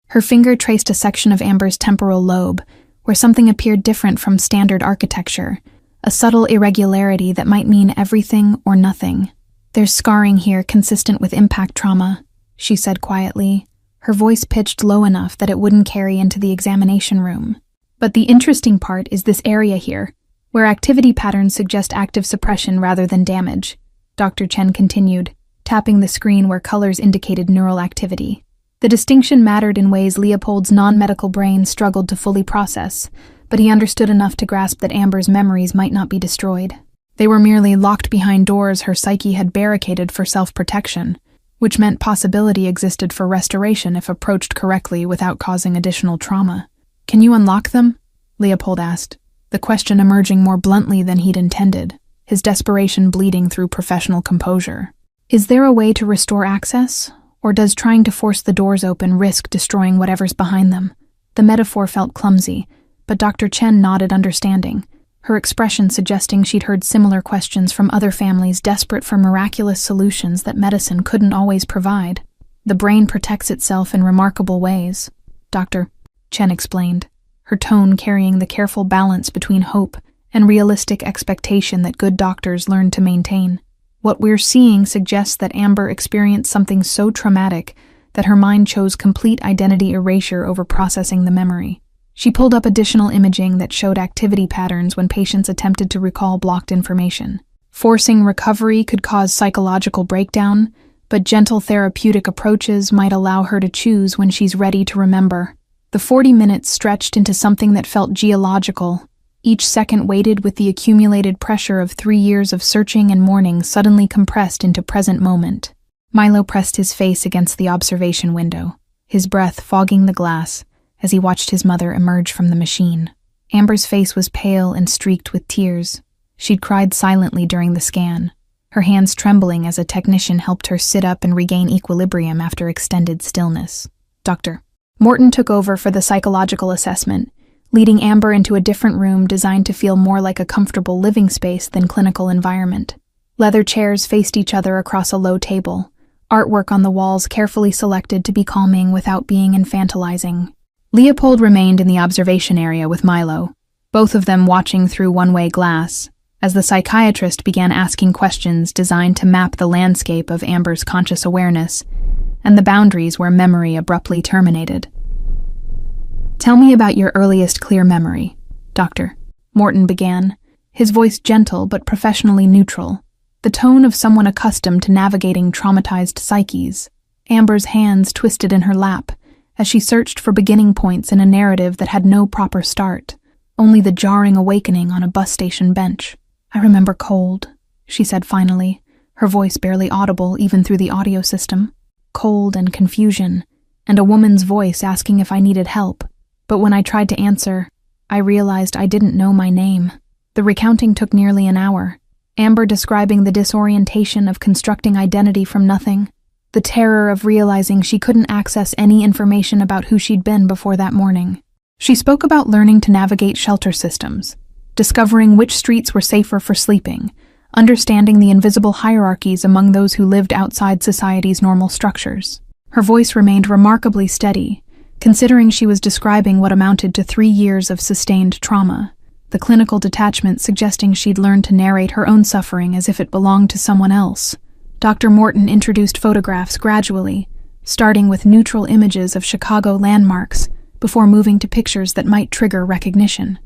Her finger traced a section of Amber's temporal lobe, where something appeared different from standard architecture, a subtle irregularity that might mean everything or nothing. "There's scarring here consistent with impact trauma," she said quietly, her voice pitched low enough that it wouldn't carry into the examination room. "But the interesting part is this area here, where activity patterns suggest active suppression rather than damage," Dr. Chen continued, tapping the screen where colors indicated neural activity. The distinction mattered in ways Leopold's non-medical brain struggled to fully process, but he understood enough to grasp that Amber's memories might not be destroyed. They were merely locked behind doors her psyche had barricaded for self-protection, which meant possibility existed for restoration if approached correctly without causing additional trauma. "Can you unlock them?" Leopold asked, the question emerging more bluntly than he'd intended, his desperation bleeding through professional composure. "Is there a way to restore access, or does trying to force the doors open risk destroying whatever's behind them?" The metaphor felt clumsy, but Dr. Chen nodded understanding, her expression suggesting she'd heard similar questions from other families desperate for miraculous solutions that medicine couldn't always provide. "The brain protects itself in remarkable ways," Dr. Chen explained, her tone carrying the careful balance between hope and realistic expectation that good doctors learn to maintain. "What we're seeing suggests that Amber experienced something so traumatic that her mind chose complete identity erasure over processing the memory." She pulled up additional imaging that showed activity patterns when patients attempted to recall blocked information. Forcing recovery could cause psychological breakdown, but gentle therapeutic approaches might allow her to choose when she's ready to remember. The 40 minutes stretched into something that felt geological, each second weighted with the accumulated pressure of 3 years of searching and mourning suddenly compressed into present moment. Milo pressed his face against the observation window, his breath fogging the glass, as he watched his mother emerge from the machine. Amber's face was pale and streaked with tears. She'd cried silently during the scan, her hands trembling as a technician helped her sit up and regain equilibrium after extended stillness. Dr. Morton took over for the psychological assessment, leading Amber into a different room designed to feel more like a comfortable living space than clinical environment. Leather chairs faced each other across a low table, artwork on the walls carefully selected to be calming without being infantilizing. Leopold remained in the observation area with Milo, both of them watching through one-way glass, as the psychiatrist began asking questions designed to map the landscape of Amber's conscious awareness and the boundaries where memory abruptly terminated. "Tell me about your earliest clear memory, Dr. Morton began, his voice gentle but professionally neutral, the tone of someone accustomed to navigating traumatized psyches. Amber's hands twisted in her lap, as she searched for beginning points in a narrative that had no proper start, only the jarring awakening on a bus station bench. "I remember cold," she said finally, her voice barely audible even through the audio system. "Cold and confusion, and a woman's voice asking if I needed help. But when I tried to answer, I realized I didn't know my name." The recounting took nearly an hour, Amber describing the disorientation of constructing identity from nothing, the terror of realizing she couldn't access any information about who she'd been before that morning. She spoke about learning to navigate shelter systems, discovering which streets were safer for sleeping, understanding the invisible hierarchies among those who lived outside society's normal structures. Her voice remained remarkably steady, considering she was describing what amounted to 3 years of sustained trauma, the clinical detachment suggesting she'd learned to narrate her own suffering as if it belonged to someone else. Dr. Morton introduced photographs gradually, starting with neutral images of Chicago landmarks before moving to pictures that might trigger recognition.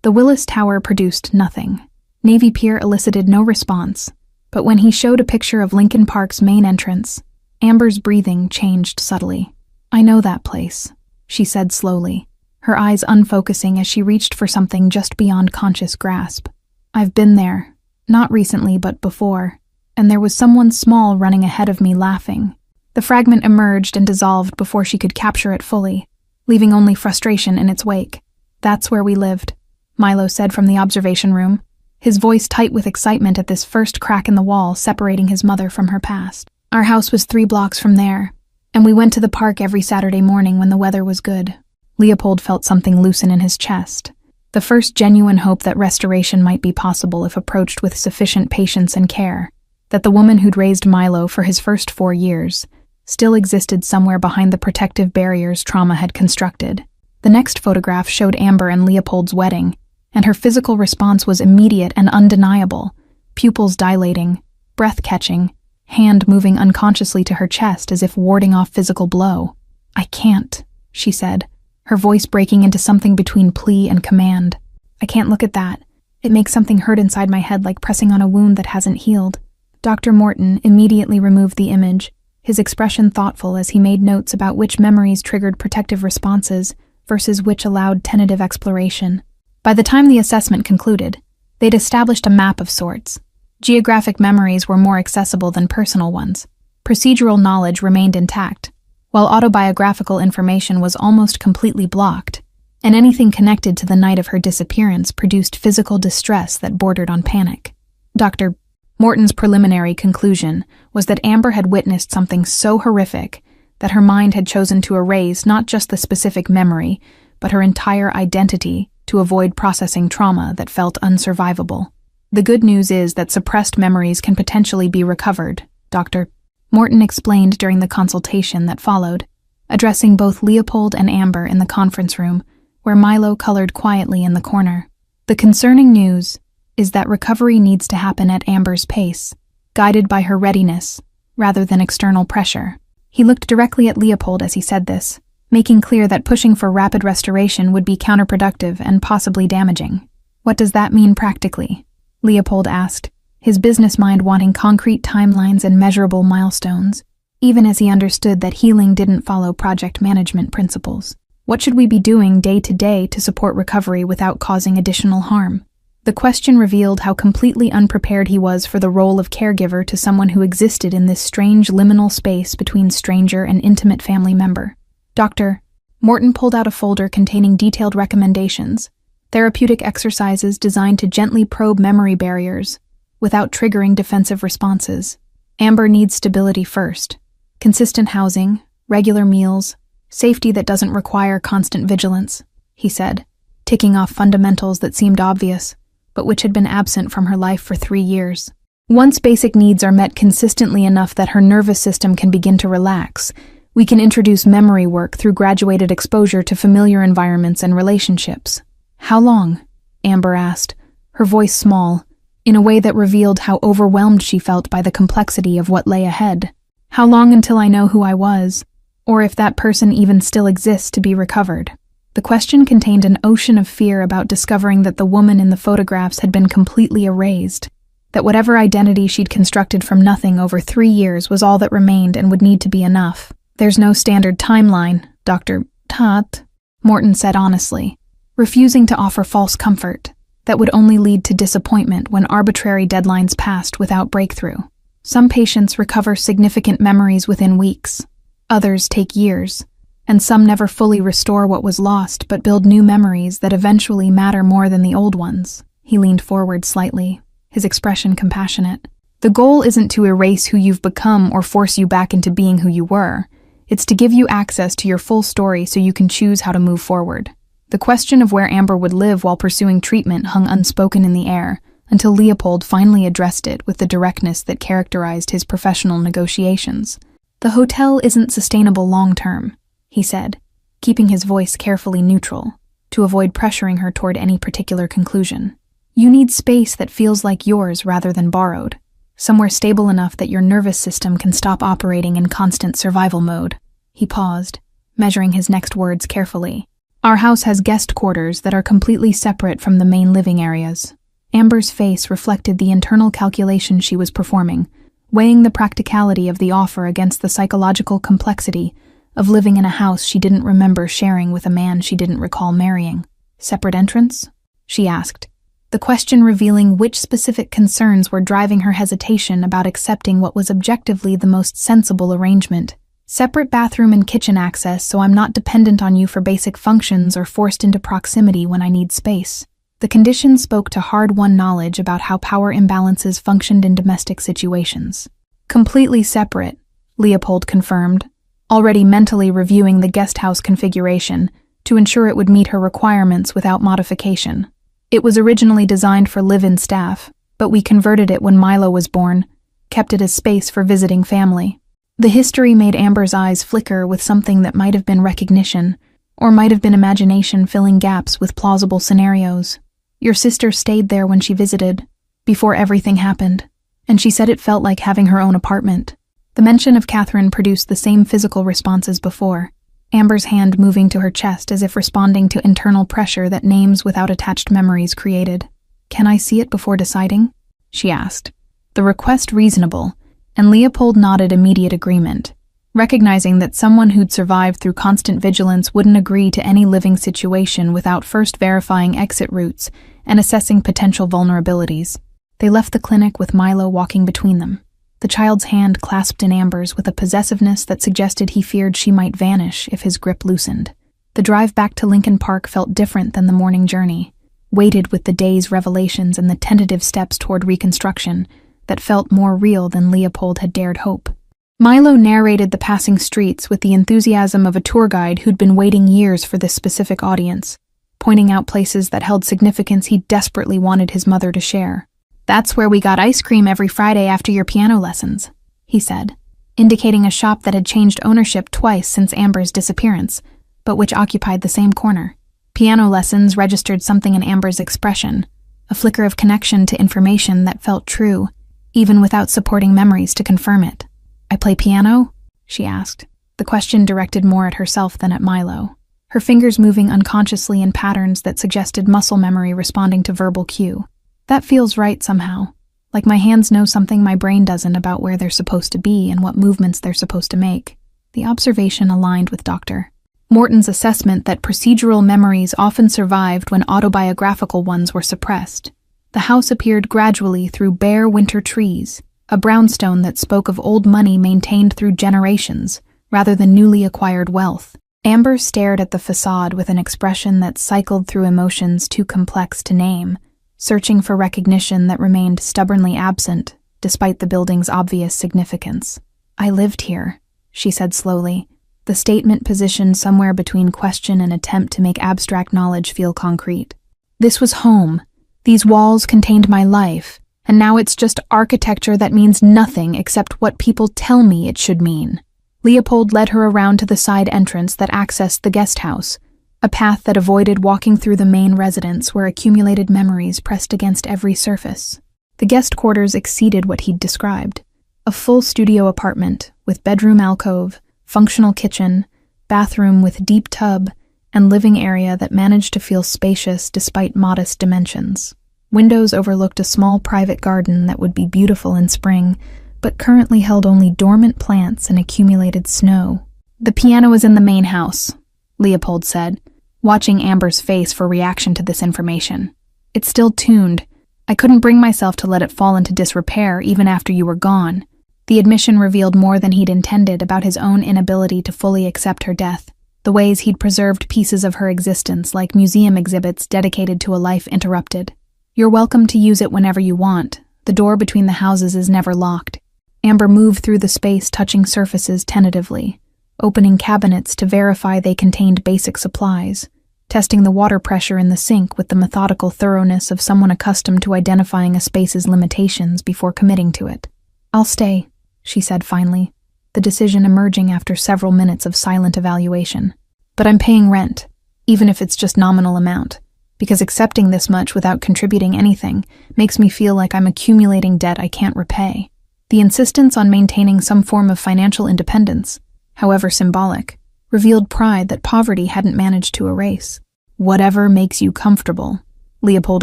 The Willis Tower produced nothing. Navy Pier elicited no response, but when he showed a picture of Lincoln Park's main entrance, Amber's breathing changed subtly. "I know that place," she said slowly, her eyes unfocusing as she reached for something just beyond conscious grasp. "I've been there, not recently but before, and there was someone small running ahead of me laughing." The fragment emerged and dissolved before she could capture it fully, leaving only frustration in its wake. "That's where we lived," Milo said from the observation room, his voice tight with excitement at this first crack in the wall separating his mother from her past. "Our house was 3 blocks from there, and we went to the park every Saturday morning when the weather was good." Leopold felt something loosen in his chest, the first genuine hope that restoration might be possible if approached with sufficient patience and care, that the woman who'd raised Milo for his first 4 years still existed somewhere behind the protective barriers trauma had constructed. The next photograph showed Amber and Leopold's wedding, and her physical response was immediate and undeniable, pupils dilating, breath catching, hand moving unconsciously to her chest as if warding off physical blow. "I can't," she said, her voice breaking into something between plea and command. "I can't look at that. It makes something hurt inside my head like pressing on a wound that hasn't healed." Dr. Morton immediately removed the image, his expression thoughtful as he made notes about which memories triggered protective responses versus which allowed tentative exploration. By the time the assessment concluded, they'd established a map of sorts. Geographic memories were more accessible than personal ones. Procedural knowledge remained intact, while autobiographical information was almost completely blocked, and anything connected to the night of her disappearance produced physical distress that bordered on panic. Dr. Morton's preliminary conclusion was that Amber had witnessed something so horrific that her mind had chosen to erase not just the specific memory, but her entire identity to avoid processing trauma that felt unsurvivable. "The good news is that suppressed memories can potentially be recovered," Dr. Morton explained during the consultation that followed, addressing both Leopold and Amber in the conference room, where Milo colored quietly in the corner. "The concerning news is that recovery needs to happen at Amber's pace, guided by her readiness, rather than external pressure." He looked directly at Leopold as he said this, making clear that pushing for rapid restoration would be counterproductive and possibly damaging. "What does that mean practically?" Leopold asked, his business mind wanting concrete timelines and measurable milestones, even as he understood that healing didn't follow project management principles. "What should we be doing day to day to support recovery without causing additional harm?" The question revealed how completely unprepared he was for the role of caregiver to someone who existed in this strange liminal space between stranger and intimate family member. Dr. Morton pulled out a folder containing detailed recommendations, therapeutic exercises designed to gently probe memory barriers without triggering defensive responses. "Amber needs stability first. Consistent housing, regular meals, safety that doesn't require constant vigilance," he said, ticking off fundamentals that seemed obvious, but which had been absent from her life for 3 years. "Once basic needs are met consistently enough that her nervous system can begin to relax, we can introduce memory work through graduated exposure to familiar environments and relationships." "How long?" Amber asked, her voice small, in a way that revealed how overwhelmed she felt by the complexity of what lay ahead. "How long until I know who I was, or if that person even still exists to be recovered?" The question contained an ocean of fear about discovering that the woman in the photographs had been completely erased, that whatever identity she'd constructed from nothing over 3 years was all that remained and would need to be enough. "There's no standard timeline, Dr. Tott," Morton said honestly, refusing to offer false comfort that would only lead to disappointment when arbitrary deadlines passed without breakthrough. "Some patients recover significant memories within weeks, others take years, and some never fully restore what was lost but build new memories that eventually matter more than the old ones." He leaned forward slightly, his expression compassionate. "The goal isn't to erase who you've become or force you back into being who you were. It's to give you access to your full story so you can choose how to move forward." The question of where Amber would live while pursuing treatment hung unspoken in the air, until Leopold finally addressed it with the directness that characterized his professional negotiations. The hotel isn't sustainable long-term, he said, keeping his voice carefully neutral, to avoid pressuring her toward any particular conclusion. You need space that feels like yours rather than borrowed, somewhere stable enough that your nervous system can stop operating in constant survival mode. He paused, measuring his next words carefully. Our house has guest quarters that are completely separate from the main living areas. Amber's face reflected the internal calculation she was performing, weighing the practicality of the offer against the psychological complexity of living in a house she didn't remember sharing with a man she didn't recall marrying. Separate entrance? She asked, the question revealing which specific concerns were driving her hesitation about accepting what was objectively the most sensible arrangement. Separate bathroom and kitchen access so I'm not dependent on you for basic functions or forced into proximity when I need space. The condition spoke to hard-won knowledge about how power imbalances functioned in domestic situations. Completely separate, Leopold confirmed, already mentally reviewing the guest house configuration to ensure it would meet her requirements without modification. It was originally designed for live-in staff, but we converted it when Milo was born, kept it as space for visiting family. The history made Amber's eyes flicker with something that might have been recognition, or might have been imagination filling gaps with plausible scenarios. Your sister stayed there when she visited, before everything happened, and she said it felt like having her own apartment. The mention of Catherine produced the same physical response as before, Amber's hand moving to her chest as if responding to internal pressure that names without attached memories created. Can I see it before deciding? She asked. The request reasonable, and Leopold nodded immediate agreement, recognizing that someone who'd survived through constant vigilance wouldn't agree to any living situation without first verifying exit routes and assessing potential vulnerabilities. They left the clinic with Milo walking between them, the child's hand clasped in Amber's with a possessiveness that suggested he feared she might vanish if his grip loosened. The drive back to Lincoln Park felt different than the morning journey, weighted with the day's revelations and the tentative steps toward reconstruction that felt more real than Leopold had dared hope. Milo narrated the passing streets with the enthusiasm of a tour guide who'd been waiting years for this specific audience, pointing out places that held significance he desperately wanted his mother to share. That's where we got ice cream every Friday after your piano lessons, he said, indicating a shop that had changed ownership twice since Amber's disappearance, but which occupied the same corner. Piano lessons registered something in Amber's expression, a flicker of connection to information that felt true, even without supporting memories to confirm it. I play piano? She asked, the question directed more at herself than at Milo, her fingers moving unconsciously in patterns that suggested muscle memory responding to verbal cue. That feels right somehow, like my hands know something my brain doesn't about where they're supposed to be and what movements they're supposed to make. The observation aligned with Dr. Morton's assessment that procedural memories often survived when autobiographical ones were suppressed. The house appeared gradually through bare winter trees, a brownstone that spoke of old money maintained through generations, rather than newly acquired wealth. Amber stared at the facade with an expression that cycled through emotions too complex to name, searching for recognition that remained stubbornly absent, despite the building's obvious significance. I lived here, she said slowly, the statement positioned somewhere between question and attempt to make abstract knowledge feel concrete. This was home. These walls contained my life, and now it's just architecture that means nothing except what people tell me it should mean. Leopold led her around to the side entrance that accessed the guest house, a path that avoided walking through the main residence where accumulated memories pressed against every surface. The guest quarters exceeded what he'd described. A full studio apartment with bedroom alcove, functional kitchen, bathroom with deep tub, and living area that managed to feel spacious despite modest dimensions. Windows overlooked a small private garden that would be beautiful in spring, but currently held only dormant plants and accumulated snow. The piano is in the main house, Leopold said, watching Amber's face for reaction to this information. It's still tuned. I couldn't bring myself to let it fall into disrepair even after you were gone. The admission revealed more than he'd intended about his own inability to fully accept her death, the ways he'd preserved pieces of her existence like museum exhibits dedicated to a life interrupted. You're welcome to use it whenever you want. The door between the houses is never locked. Amber moved through the space, touching surfaces tentatively, opening cabinets to verify they contained basic supplies, testing the water pressure in the sink with the methodical thoroughness of someone accustomed to identifying a space's limitations before committing to it. I'll stay, she said finally. the decision emerging after several minutes of silent evaluation. But I'm paying rent, even if it's just nominal amount, because accepting this much without contributing anything makes me feel like I'm accumulating debt I can't repay. The insistence on maintaining some form of financial independence, however symbolic, revealed pride that poverty hadn't managed to erase. Whatever makes you comfortable, Leopold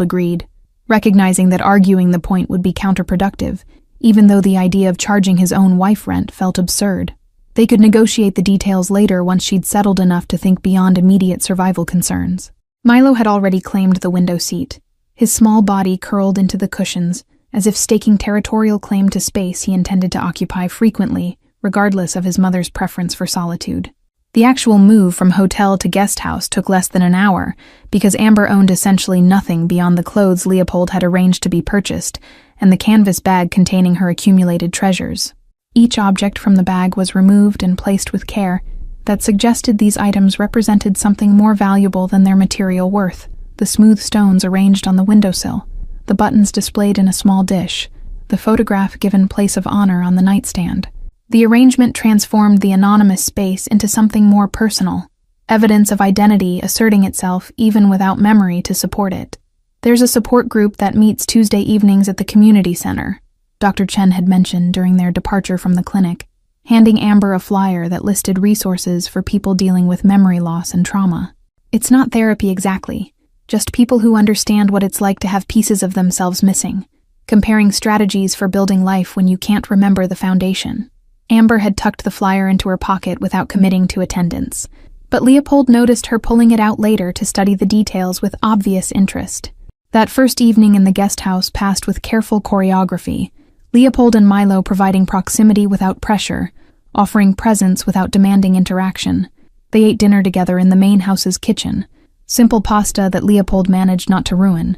agreed, recognizing that arguing the point would be counterproductive, even though the idea of charging his own wife rent felt absurd. They could negotiate the details later once she'd settled enough to think beyond immediate survival concerns. Milo had already claimed the window seat, his small body curled into the cushions, as if staking territorial claim to space he intended to occupy frequently, regardless of his mother's preference for solitude. The actual move from hotel to guest house took less than an hour, because Amber owned essentially nothing beyond the clothes Leopold had arranged to be purchased, and the canvas bag containing her accumulated treasures. Each object from the bag was removed and placed with care that suggested these items represented something more valuable than their material worth: the smooth stones arranged on the windowsill, the buttons displayed in a small dish, the photograph given place of honor on the nightstand. The arrangement transformed the anonymous space into something more personal, evidence of identity asserting itself even without memory to support it. There's a support group that meets Tuesday evenings at the community center, Dr. Chen had mentioned during their departure from the clinic, handing Amber a flyer that listed resources for people dealing with memory loss and trauma. It's not therapy exactly, just people who understand what it's like to have pieces of themselves missing, comparing strategies for building life when you can't remember the foundation. Amber had tucked the flyer into her pocket without committing to attendance, but Leopold noticed her pulling it out later to study the details with obvious interest. That first evening in the guest house passed with careful choreography, Leopold and Milo providing proximity without pressure, offering presence without demanding interaction. They ate dinner together in the main house's kitchen, simple pasta that Leopold managed not to ruin.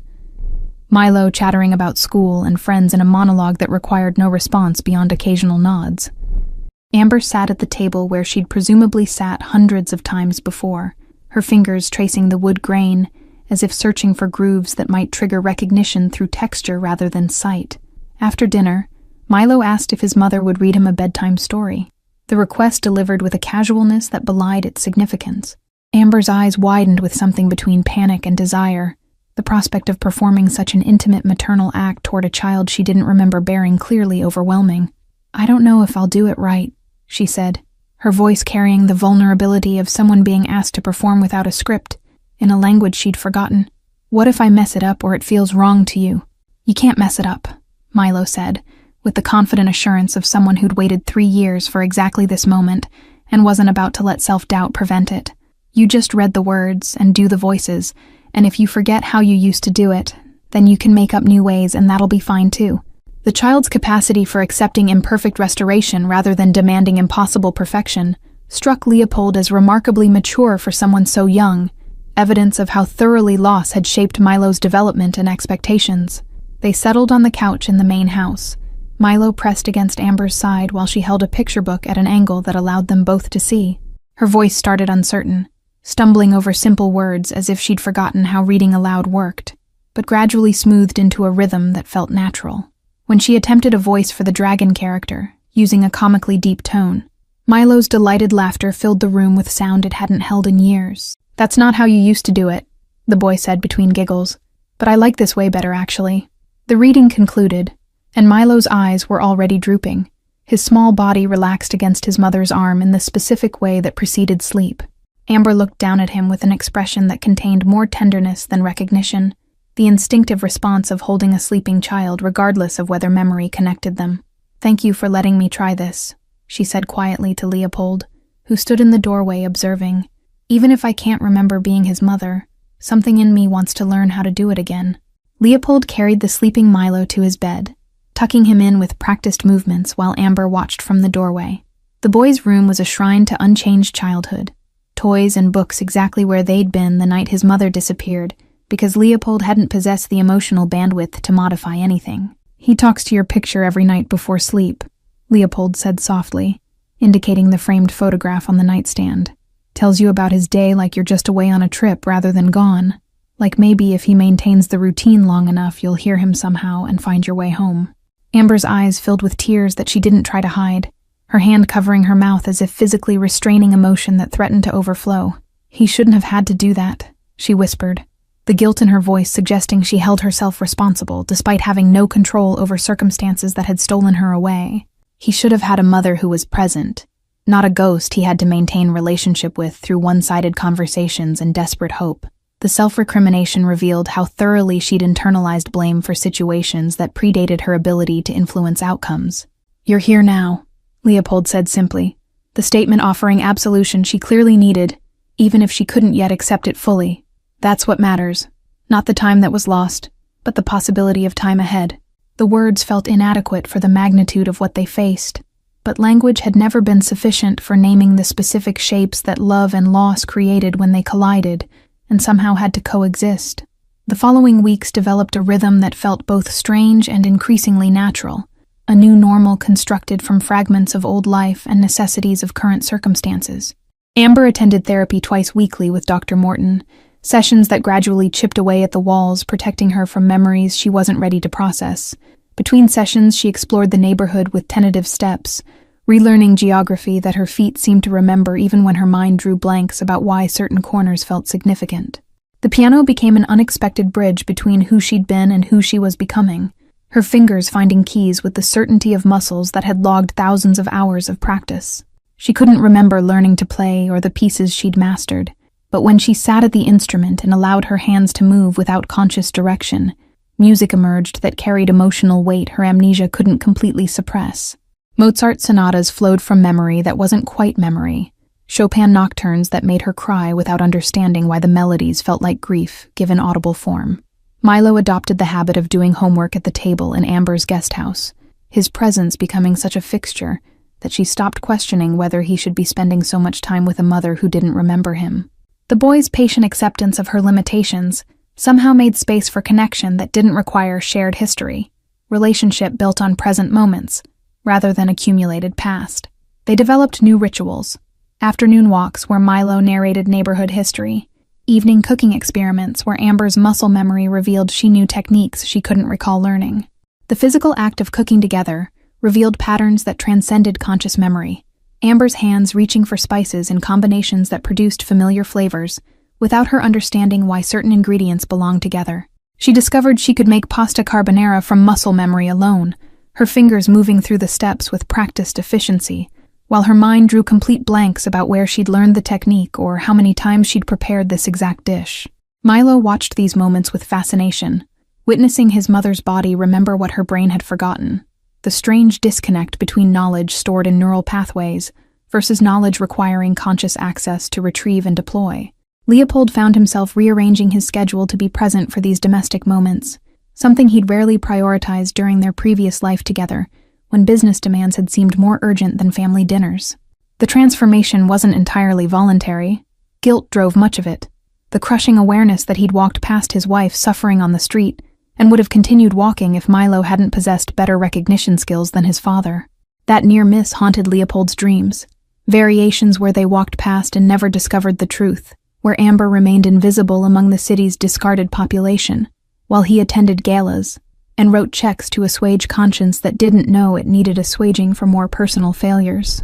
Milo chattering about school and friends in a monologue that required no response beyond occasional nods. Amber sat at the table where she'd presumably sat hundreds of times before, her fingers tracing the wood grain, as if searching for grooves that might trigger recognition through texture rather than sight. After dinner, Milo asked if his mother would read him a bedtime story, the request delivered with a casualness that belied its significance. Amber's eyes widened with something between panic and desire, the prospect of performing such an intimate maternal act toward a child she didn't remember bearing clearly overwhelming. "I don't know if I'll do it right," she said, her voice carrying the vulnerability of someone being asked to perform without a script, in a language she'd forgotten. "What if I mess it up or it feels wrong to you?" "You can't mess it up," Milo said, with the confident assurance of someone who'd waited 3 years for exactly this moment and wasn't about to let self-doubt prevent it. "You just read the words and do the voices, and if you forget how you used to do it, then you can make up new ways and that'll be fine too." The child's capacity for accepting imperfect restoration rather than demanding impossible perfection struck Leopold as remarkably mature for someone so young, evidence of how thoroughly loss had shaped Milo's development and expectations. They settled on the couch in the main house. Milo pressed against Amber's side while she held a picture book at an angle that allowed them both to see. Her voice started uncertain, stumbling over simple words as if she'd forgotten how reading aloud worked, but gradually smoothed into a rhythm that felt natural. When she attempted a voice for the dragon character, using a comically deep tone, Milo's delighted laughter filled the room with sound it hadn't held in years. "That's not how you used to do it," the boy said between giggles, "but I like this way better, actually." The reading concluded, and Milo's eyes were already drooping, his small body relaxed against his mother's arm in the specific way that preceded sleep. Amber looked down at him with an expression that contained more tenderness than recognition, the instinctive response of holding a sleeping child regardless of whether memory connected them. "Thank you for letting me try this," she said quietly to Leopold, who stood in the doorway observing. "Even if I can't remember being his mother, something in me wants to learn how to do it again." Leopold carried the sleeping Milo to his bed, tucking him in with practiced movements while Amber watched from the doorway. The boy's room was a shrine to unchanged childhood, toys and books exactly where they'd been the night his mother disappeared, because Leopold hadn't possessed the emotional bandwidth to modify anything. "He talks to your picture every night before sleep," Leopold said softly, indicating the framed photograph on the nightstand. "Tells you about his day like you're just away on a trip rather than gone. Like maybe if he maintains the routine long enough, you'll hear him somehow and find your way home." Amber's eyes filled with tears that she didn't try to hide. her hand covering her mouth as if physically restraining emotion that threatened to overflow. "He shouldn't have had to do that," she whispered, the guilt in her voice suggesting she held herself responsible despite having no control over circumstances that had stolen her away. He should have had a mother who was present, not a ghost he had to maintain relationship with through one-sided conversations and desperate hope. The self-recrimination revealed how thoroughly she'd internalized blame for situations that predated her ability to influence outcomes. "You're here now," Leopold said simply, the statement offering absolution she clearly needed, even if she couldn't yet accept it fully. "That's what matters. Not the time that was lost, but the possibility of time ahead." The words felt inadequate for the magnitude of what they faced, but language had never been sufficient for naming the specific shapes that love and loss created when they collided, and somehow had to coexist. The following weeks developed a rhythm that felt both strange and increasingly natural, a new normal constructed from fragments of old life and necessities of current circumstances. Amber attended therapy twice weekly with Dr. Morton, sessions that gradually chipped away at the walls, protecting her from memories she wasn't ready to process. Between sessions, she explored the neighborhood with tentative steps, relearning geography that her feet seemed to remember even when her mind drew blanks about why certain corners felt significant. The piano became an unexpected bridge between who she'd been and who she was becoming, her fingers finding keys with the certainty of muscles that had logged thousands of hours of practice. She couldn't remember learning to play or the pieces she'd mastered, but when she sat at the instrument and allowed her hands to move without conscious direction, music emerged that carried emotional weight her amnesia couldn't completely suppress. Mozart sonatas flowed from memory that wasn't quite memory, Chopin nocturnes that made her cry without understanding why the melodies felt like grief given audible form. Milo adopted the habit of doing homework at the table in Amber's guest house, his presence becoming such a fixture that she stopped questioning whether he should be spending so much time with a mother who didn't remember him. The boy's patient acceptance of her limitations somehow made space for connection that didn't require shared history, relationship built on present moments, rather than accumulated past. They developed new rituals, afternoon walks where Milo narrated neighborhood history, evening cooking experiments where Amber's muscle memory revealed she knew techniques she couldn't recall learning. The physical act of cooking together revealed patterns that transcended conscious memory, Amber's hands reaching for spices in combinations that produced familiar flavors, without her understanding why certain ingredients belonged together. She discovered she could make pasta carbonara from muscle memory alone, her fingers moving through the steps with practiced efficiency, while her mind drew complete blanks about where she'd learned the technique or how many times she'd prepared this exact dish. Milo watched these moments with fascination, witnessing his mother's body remember what her brain had forgotten, the strange disconnect between knowledge stored in neural pathways versus knowledge requiring conscious access to retrieve and deploy. Leopold found himself rearranging his schedule to be present for these domestic moments, something he'd rarely prioritized during their previous life together, when business demands had seemed more urgent than family dinners. The transformation wasn't entirely voluntary. Guilt drove much of it. The crushing awareness that he'd walked past his wife suffering on the street, and would have continued walking if Milo hadn't possessed better recognition skills than his father. That near miss haunted Leopold's dreams, variations where they walked past and never discovered the truth, where Amber remained invisible among the city's discarded population, while he attended galas and wrote checks to assuage conscience that didn't know it needed assuaging for more personal failures.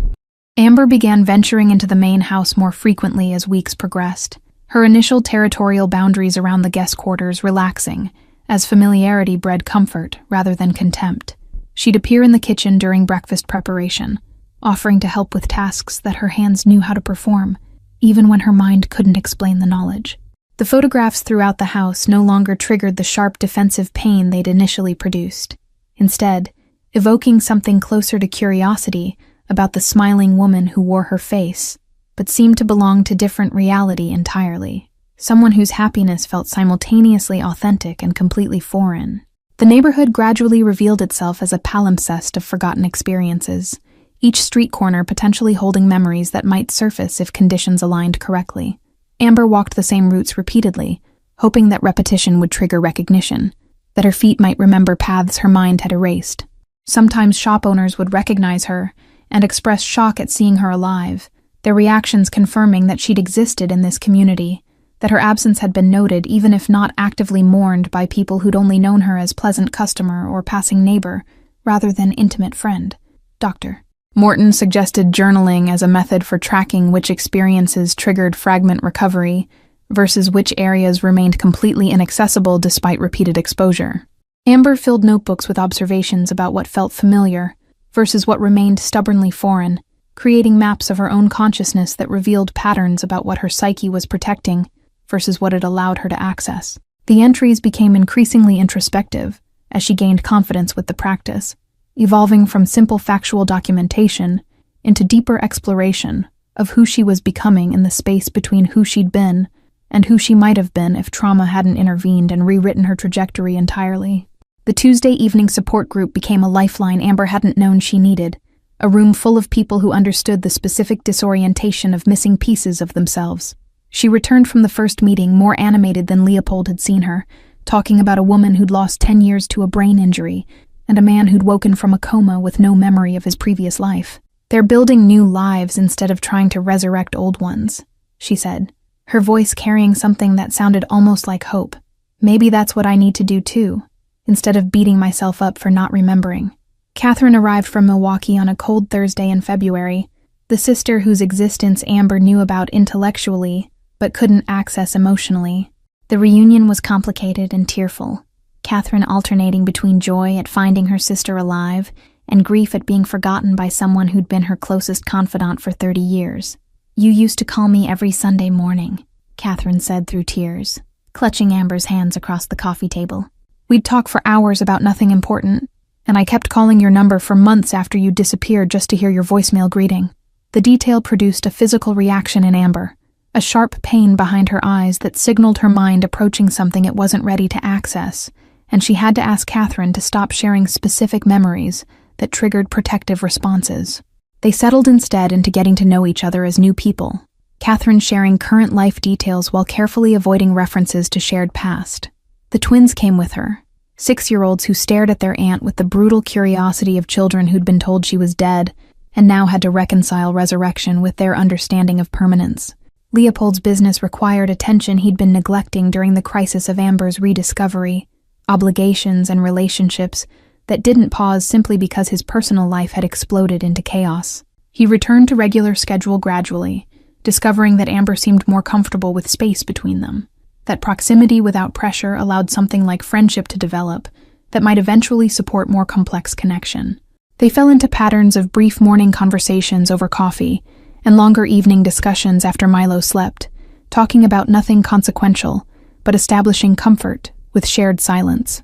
Amber began venturing into the main house more frequently as weeks progressed, her initial territorial boundaries around the guest quarters relaxing, as familiarity bred comfort rather than contempt. She'd appear in the kitchen during breakfast preparation, offering to help with tasks that her hands knew how to perform, even when her mind couldn't explain the knowledge. The photographs throughout the house no longer triggered the sharp defensive pain they'd initially produced, instead, evoking something closer to curiosity about the smiling woman who wore her face, but seemed to belong to different reality entirely, someone whose happiness felt simultaneously authentic and completely foreign. The neighborhood gradually revealed itself as a palimpsest of forgotten experiences, each street corner potentially holding memories that might surface if conditions aligned correctly. Amber walked the same routes repeatedly, hoping that repetition would trigger recognition, that her feet might remember paths her mind had erased. Sometimes shop owners would recognize her and express shock at seeing her alive, their reactions confirming that she'd existed in this community, that her absence had been noted even if not actively mourned by people who'd only known her as pleasant customer or passing neighbor, rather than intimate friend. Doctor. Morton suggested journaling as a method for tracking which experiences triggered fragment recovery versus which areas remained completely inaccessible despite repeated exposure. Amber filled notebooks with observations about what felt familiar versus what remained stubbornly foreign, creating maps of her own consciousness that revealed patterns about what her psyche was protecting versus what it allowed her to access. The entries became increasingly introspective as she gained confidence with the practice, evolving from simple factual documentation into deeper exploration of who she was becoming in the space between who she'd been and who she might have been if trauma hadn't intervened and rewritten her trajectory entirely. The Tuesday evening support group became a lifeline Amber hadn't known she needed, a room full of people who understood the specific disorientation of missing pieces of themselves. She returned from the first meeting more animated than Leopold had seen her, talking about a woman who'd lost 10 years to a brain injury and a man who'd woken from a coma with no memory of his previous life. "They're building new lives instead of trying to resurrect old ones," she said, her voice carrying something that sounded almost like hope. "Maybe that's what I need to do too, instead of beating myself up for not remembering." Catherine arrived from Milwaukee on a cold Thursday in February, the sister whose existence Amber knew about intellectually but couldn't access emotionally. The reunion was complicated and tearful, Catherine alternating between joy at finding her sister alive and grief at being forgotten by someone who'd been her closest confidant for 30 years. "You used to call me every Sunday morning," Catherine said through tears, clutching Amber's hands across the coffee table. "We'd talk for hours about nothing important, and I kept calling your number for months after you disappeared just to hear your voicemail greeting." The detail produced a physical reaction in Amber, a sharp pain behind her eyes that signaled her mind approaching something it wasn't ready to access, and she had to ask Catherine to stop sharing specific memories that triggered protective responses. They settled instead into getting to know each other as new people, Catherine sharing current life details while carefully avoiding references to shared past. The twins came with her, 6-year-olds who stared at their aunt with the brutal curiosity of children who'd been told she was dead and now had to reconcile resurrection with their understanding of permanence. Leopold's business required attention he'd been neglecting during the crisis of Amber's rediscovery, obligations and relationships that didn't pause simply because his personal life had exploded into chaos. He returned to regular schedule gradually, discovering that Amber seemed more comfortable with space between them, that proximity without pressure allowed something like friendship to develop that might eventually support more complex connection. They fell into patterns of brief morning conversations over coffee and longer evening discussions after Milo slept, talking about nothing consequential, but establishing comfort with shared silence.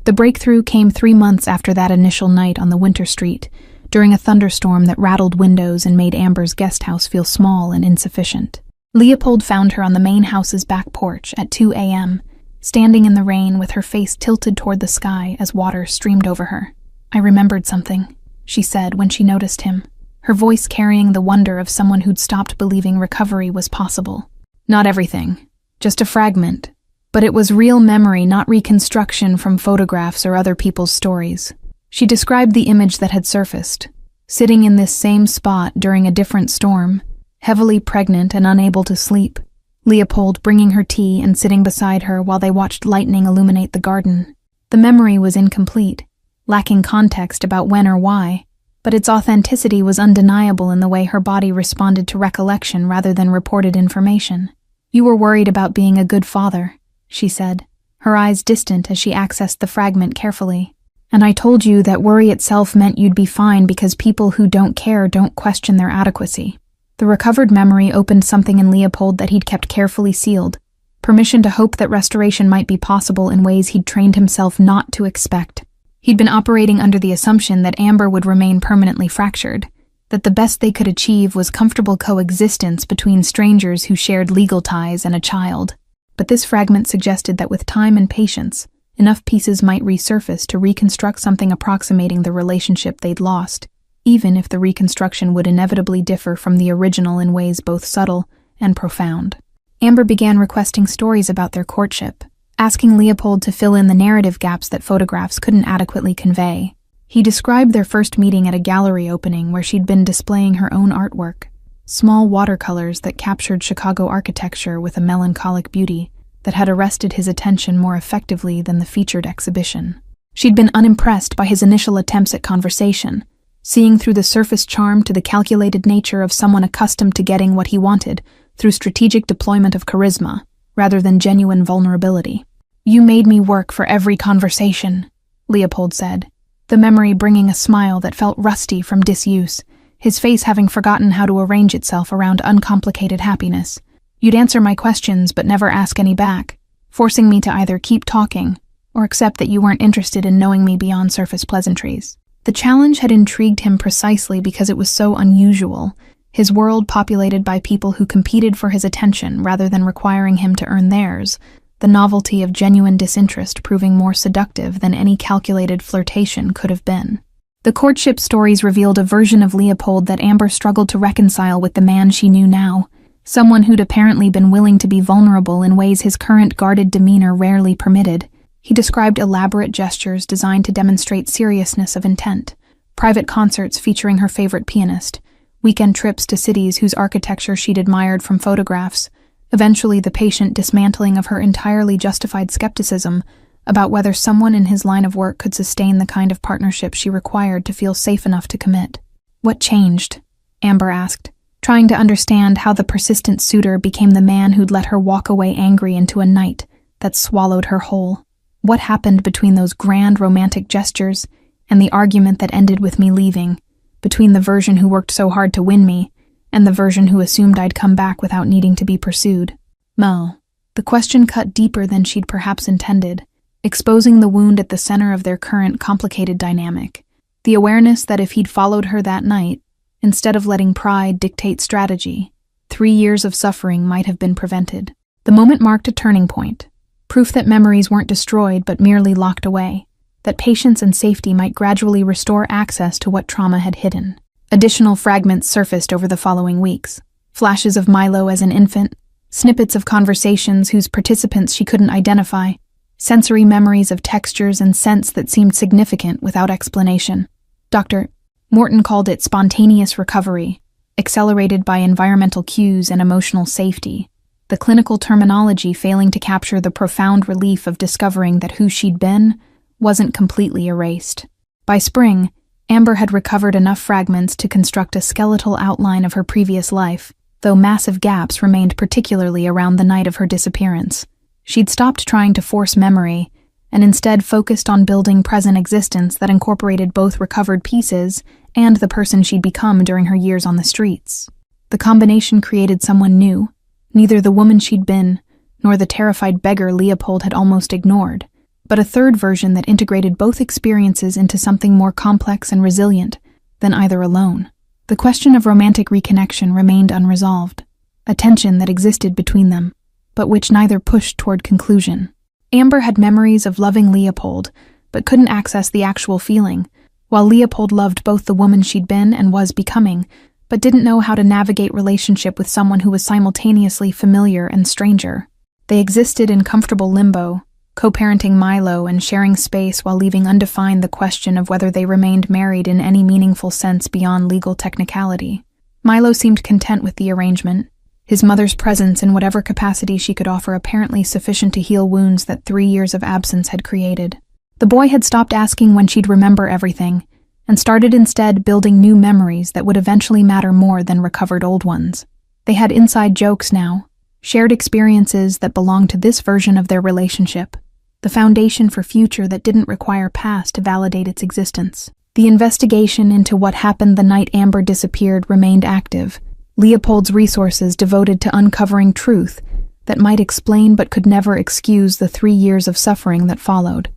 The breakthrough came 3 months after that initial night on the winter street, during a thunderstorm that rattled windows and made Amber's guest house feel small and insufficient. Leopold found her on the main house's back porch at 2 a.m., standing in the rain with her face tilted toward the sky as water streamed over her. "I remembered something," she said when she noticed him, her voice carrying the wonder of someone who'd stopped believing recovery was possible. "Not everything, just a fragment. But it was real memory, not reconstruction from photographs or other people's stories." She described the image that had surfaced, sitting in this same spot during a different storm, heavily pregnant and unable to sleep, Leopold bringing her tea and sitting beside her while they watched lightning illuminate the garden. The memory was incomplete, lacking context about when or why, but its authenticity was undeniable in the way her body responded to recollection rather than reported information. "You were worried about being a good father," she said, her eyes distant as she accessed the fragment carefully. "And I told you that worry itself meant you'd be fine because people who don't care don't question their adequacy." The recovered memory opened something in Leopold that he'd kept carefully sealed, permission to hope that restoration might be possible in ways he'd trained himself not to expect. He'd been operating under the assumption that Amber would remain permanently fractured, that the best they could achieve was comfortable coexistence between strangers who shared legal ties and a child. But this fragment suggested that with time and patience, enough pieces might resurface to reconstruct something approximating the relationship they'd lost, even if the reconstruction would inevitably differ from the original in ways both subtle and profound. Amber began requesting stories about their courtship, asking Leopold to fill in the narrative gaps that photographs couldn't adequately convey. He described their first meeting at a gallery opening where she'd been displaying her own artwork, small watercolors that captured Chicago architecture with a melancholic beauty that had arrested his attention more effectively than the featured exhibition. She'd been unimpressed by his initial attempts at conversation, seeing through the surface charm to the calculated nature of someone accustomed to getting what he wanted through strategic deployment of charisma, rather than genuine vulnerability. "You made me work for every conversation," Leopold said, the memory bringing a smile that felt rusty from disuse, his face having forgotten how to arrange itself around uncomplicated happiness. "You'd answer my questions but never ask any back, forcing me to either keep talking or accept that you weren't interested in knowing me beyond surface pleasantries." The challenge had intrigued him precisely because it was so unusual, his world populated by people who competed for his attention rather than requiring him to earn theirs, the novelty of genuine disinterest proving more seductive than any calculated flirtation could have been. The courtship stories revealed a version of Leopold that Amber struggled to reconcile with the man she knew now, someone who'd apparently been willing to be vulnerable in ways his current guarded demeanor rarely permitted. He described elaborate gestures designed to demonstrate seriousness of intent, private concerts featuring her favorite pianist, weekend trips to cities whose architecture she'd admired from photographs, eventually the patient dismantling of her entirely justified skepticism about whether someone in his line of work could sustain the kind of partnership she required to feel safe enough to commit. "What changed?" Amber asked, trying to understand how the persistent suitor became the man who'd let her walk away angry into a night that swallowed her whole. What happened between those grand romantic gestures and the argument that ended with me leaving, between the version who worked so hard to win me and the version who assumed I'd come back without needing to be pursued? Mel. The question cut deeper than she'd perhaps intended, exposing the wound at the center of their current complicated dynamic. The awareness that if he'd followed her that night, instead of letting pride dictate strategy, 3 years of suffering might have been prevented. The moment marked a turning point, proof that memories weren't destroyed but merely locked away, that patience and safety might gradually restore access to what trauma had hidden. Additional fragments surfaced over the following weeks. Flashes of Milo as an infant, snippets of conversations whose participants she couldn't identify, sensory memories of textures and scents that seemed significant without explanation. Dr. Morton called it spontaneous recovery, accelerated by environmental cues and emotional safety, the clinical terminology failing to capture the profound relief of discovering that who she'd been wasn't completely erased. By spring, Amber had recovered enough fragments to construct a skeletal outline of her previous life, though massive gaps remained particularly around the night of her disappearance. She'd stopped trying to force memory and instead focused on building present existence that incorporated both recovered pieces and the person she'd become during her years on the streets. The combination created someone new, neither the woman she'd been nor the terrified beggar Leopold had almost ignored, but a third version that integrated both experiences into something more complex and resilient than either alone. The question of romantic reconnection remained unresolved, a tension that existed between them, but which neither pushed toward conclusion. Amber had memories of loving Leopold, but couldn't access the actual feeling, while Leopold loved both the woman she'd been and was becoming, but didn't know how to navigate relationship with someone who was simultaneously familiar and stranger. They existed in comfortable limbo, co-parenting Milo and sharing space while leaving undefined the question of whether they remained married in any meaningful sense beyond legal technicality. Milo seemed content with the arrangement, his mother's presence in whatever capacity she could offer apparently sufficient to heal wounds that 3 years of absence had created. The boy had stopped asking when she'd remember everything, and started instead building new memories that would eventually matter more than recovered old ones. They had inside jokes now, shared experiences that belonged to this version of their relationship, the foundation for future that didn't require past to validate its existence. The investigation into what happened the night Amber disappeared remained active, Leopold's resources devoted to uncovering truth that might explain but could never excuse the 3 years of suffering that followed.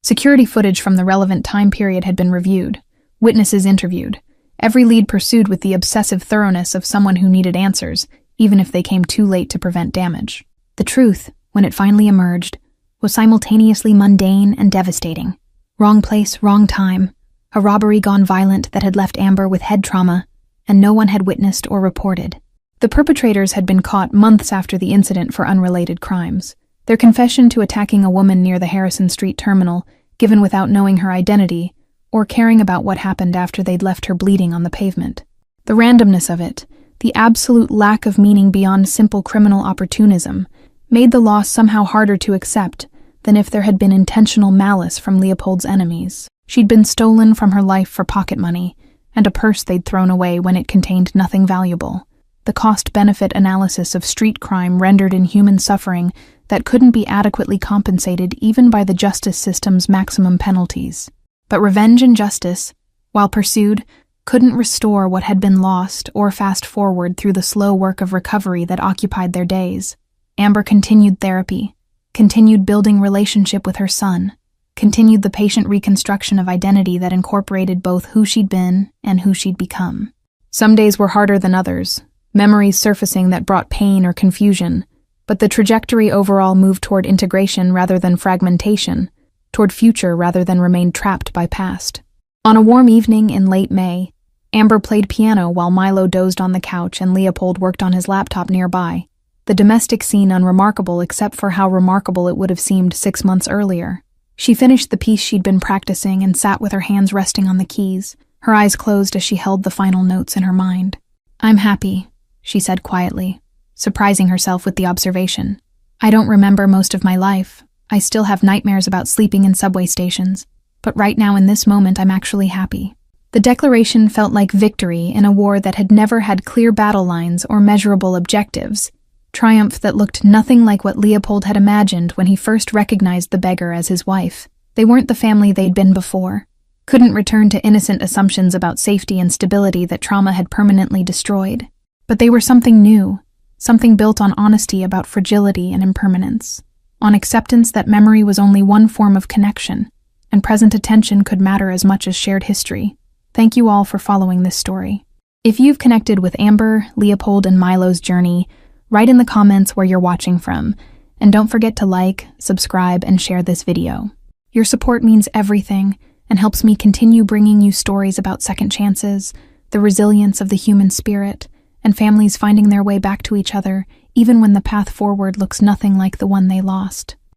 Security footage from the relevant time period had been reviewed, witnesses interviewed, every lead pursued with the obsessive thoroughness of someone who needed answers, even if they came too late to prevent damage. The truth, when it finally emerged, was simultaneously mundane and devastating. Wrong place, wrong time, a robbery gone violent that had left Amber with head trauma, and no one had witnessed or reported. The perpetrators had been caught months after the incident for unrelated crimes. Their confession to attacking a woman near the Harrison Street terminal, given without knowing her identity, or caring about what happened after they'd left her bleeding on the pavement. The randomness of it, the absolute lack of meaning beyond simple criminal opportunism, made the loss somehow harder to accept than if there had been intentional malice from Leopold's enemies. She'd been stolen from her life for pocket money, and a purse they'd thrown away when it contained nothing valuable. The cost-benefit analysis of street crime rendered inhuman suffering that couldn't be adequately compensated even by the justice system's maximum penalties. But revenge and justice, while pursued, couldn't restore what had been lost or fast-forward through the slow work of recovery that occupied their days. Amber continued therapy, continued building relationship with her son, continued the patient reconstruction of identity that incorporated both who she'd been and who she'd become. Some days were harder than others, memories surfacing that brought pain or confusion, but the trajectory overall moved toward integration rather than fragmentation, toward future rather than remain trapped by past. On a warm evening in late May, Amber played piano while Milo dozed on the couch and Leopold worked on his laptop nearby, the domestic scene unremarkable except for how remarkable it would have seemed 6 months earlier. She finished the piece she'd been practicing and sat with her hands resting on the keys, her eyes closed as she held the final notes in her mind. "I'm happy," she said quietly, surprising herself with the observation. "I don't remember most of my life. I still have nightmares about sleeping in subway stations. But right now in this moment I'm actually happy." The declaration felt like victory in a war that had never had clear battle lines or measurable objectives, triumph that looked nothing like what Leopold had imagined when he first recognized the beggar as his wife. They weren't the family they'd been before, couldn't return to innocent assumptions about safety and stability that trauma had permanently destroyed. But they were something new, something built on honesty about fragility and impermanence, on acceptance that memory was only one form of connection, and present attention could matter as much as shared history. Thank you all for following this story. If you've connected with Amber, Leopold, and Milo's journey, write in the comments where you're watching from, and don't forget to like, subscribe, and share this video. Your support means everything and helps me continue bringing you stories about second chances, the resilience of the human spirit, and families finding their way back to each other even when the path forward looks nothing like the one they lost.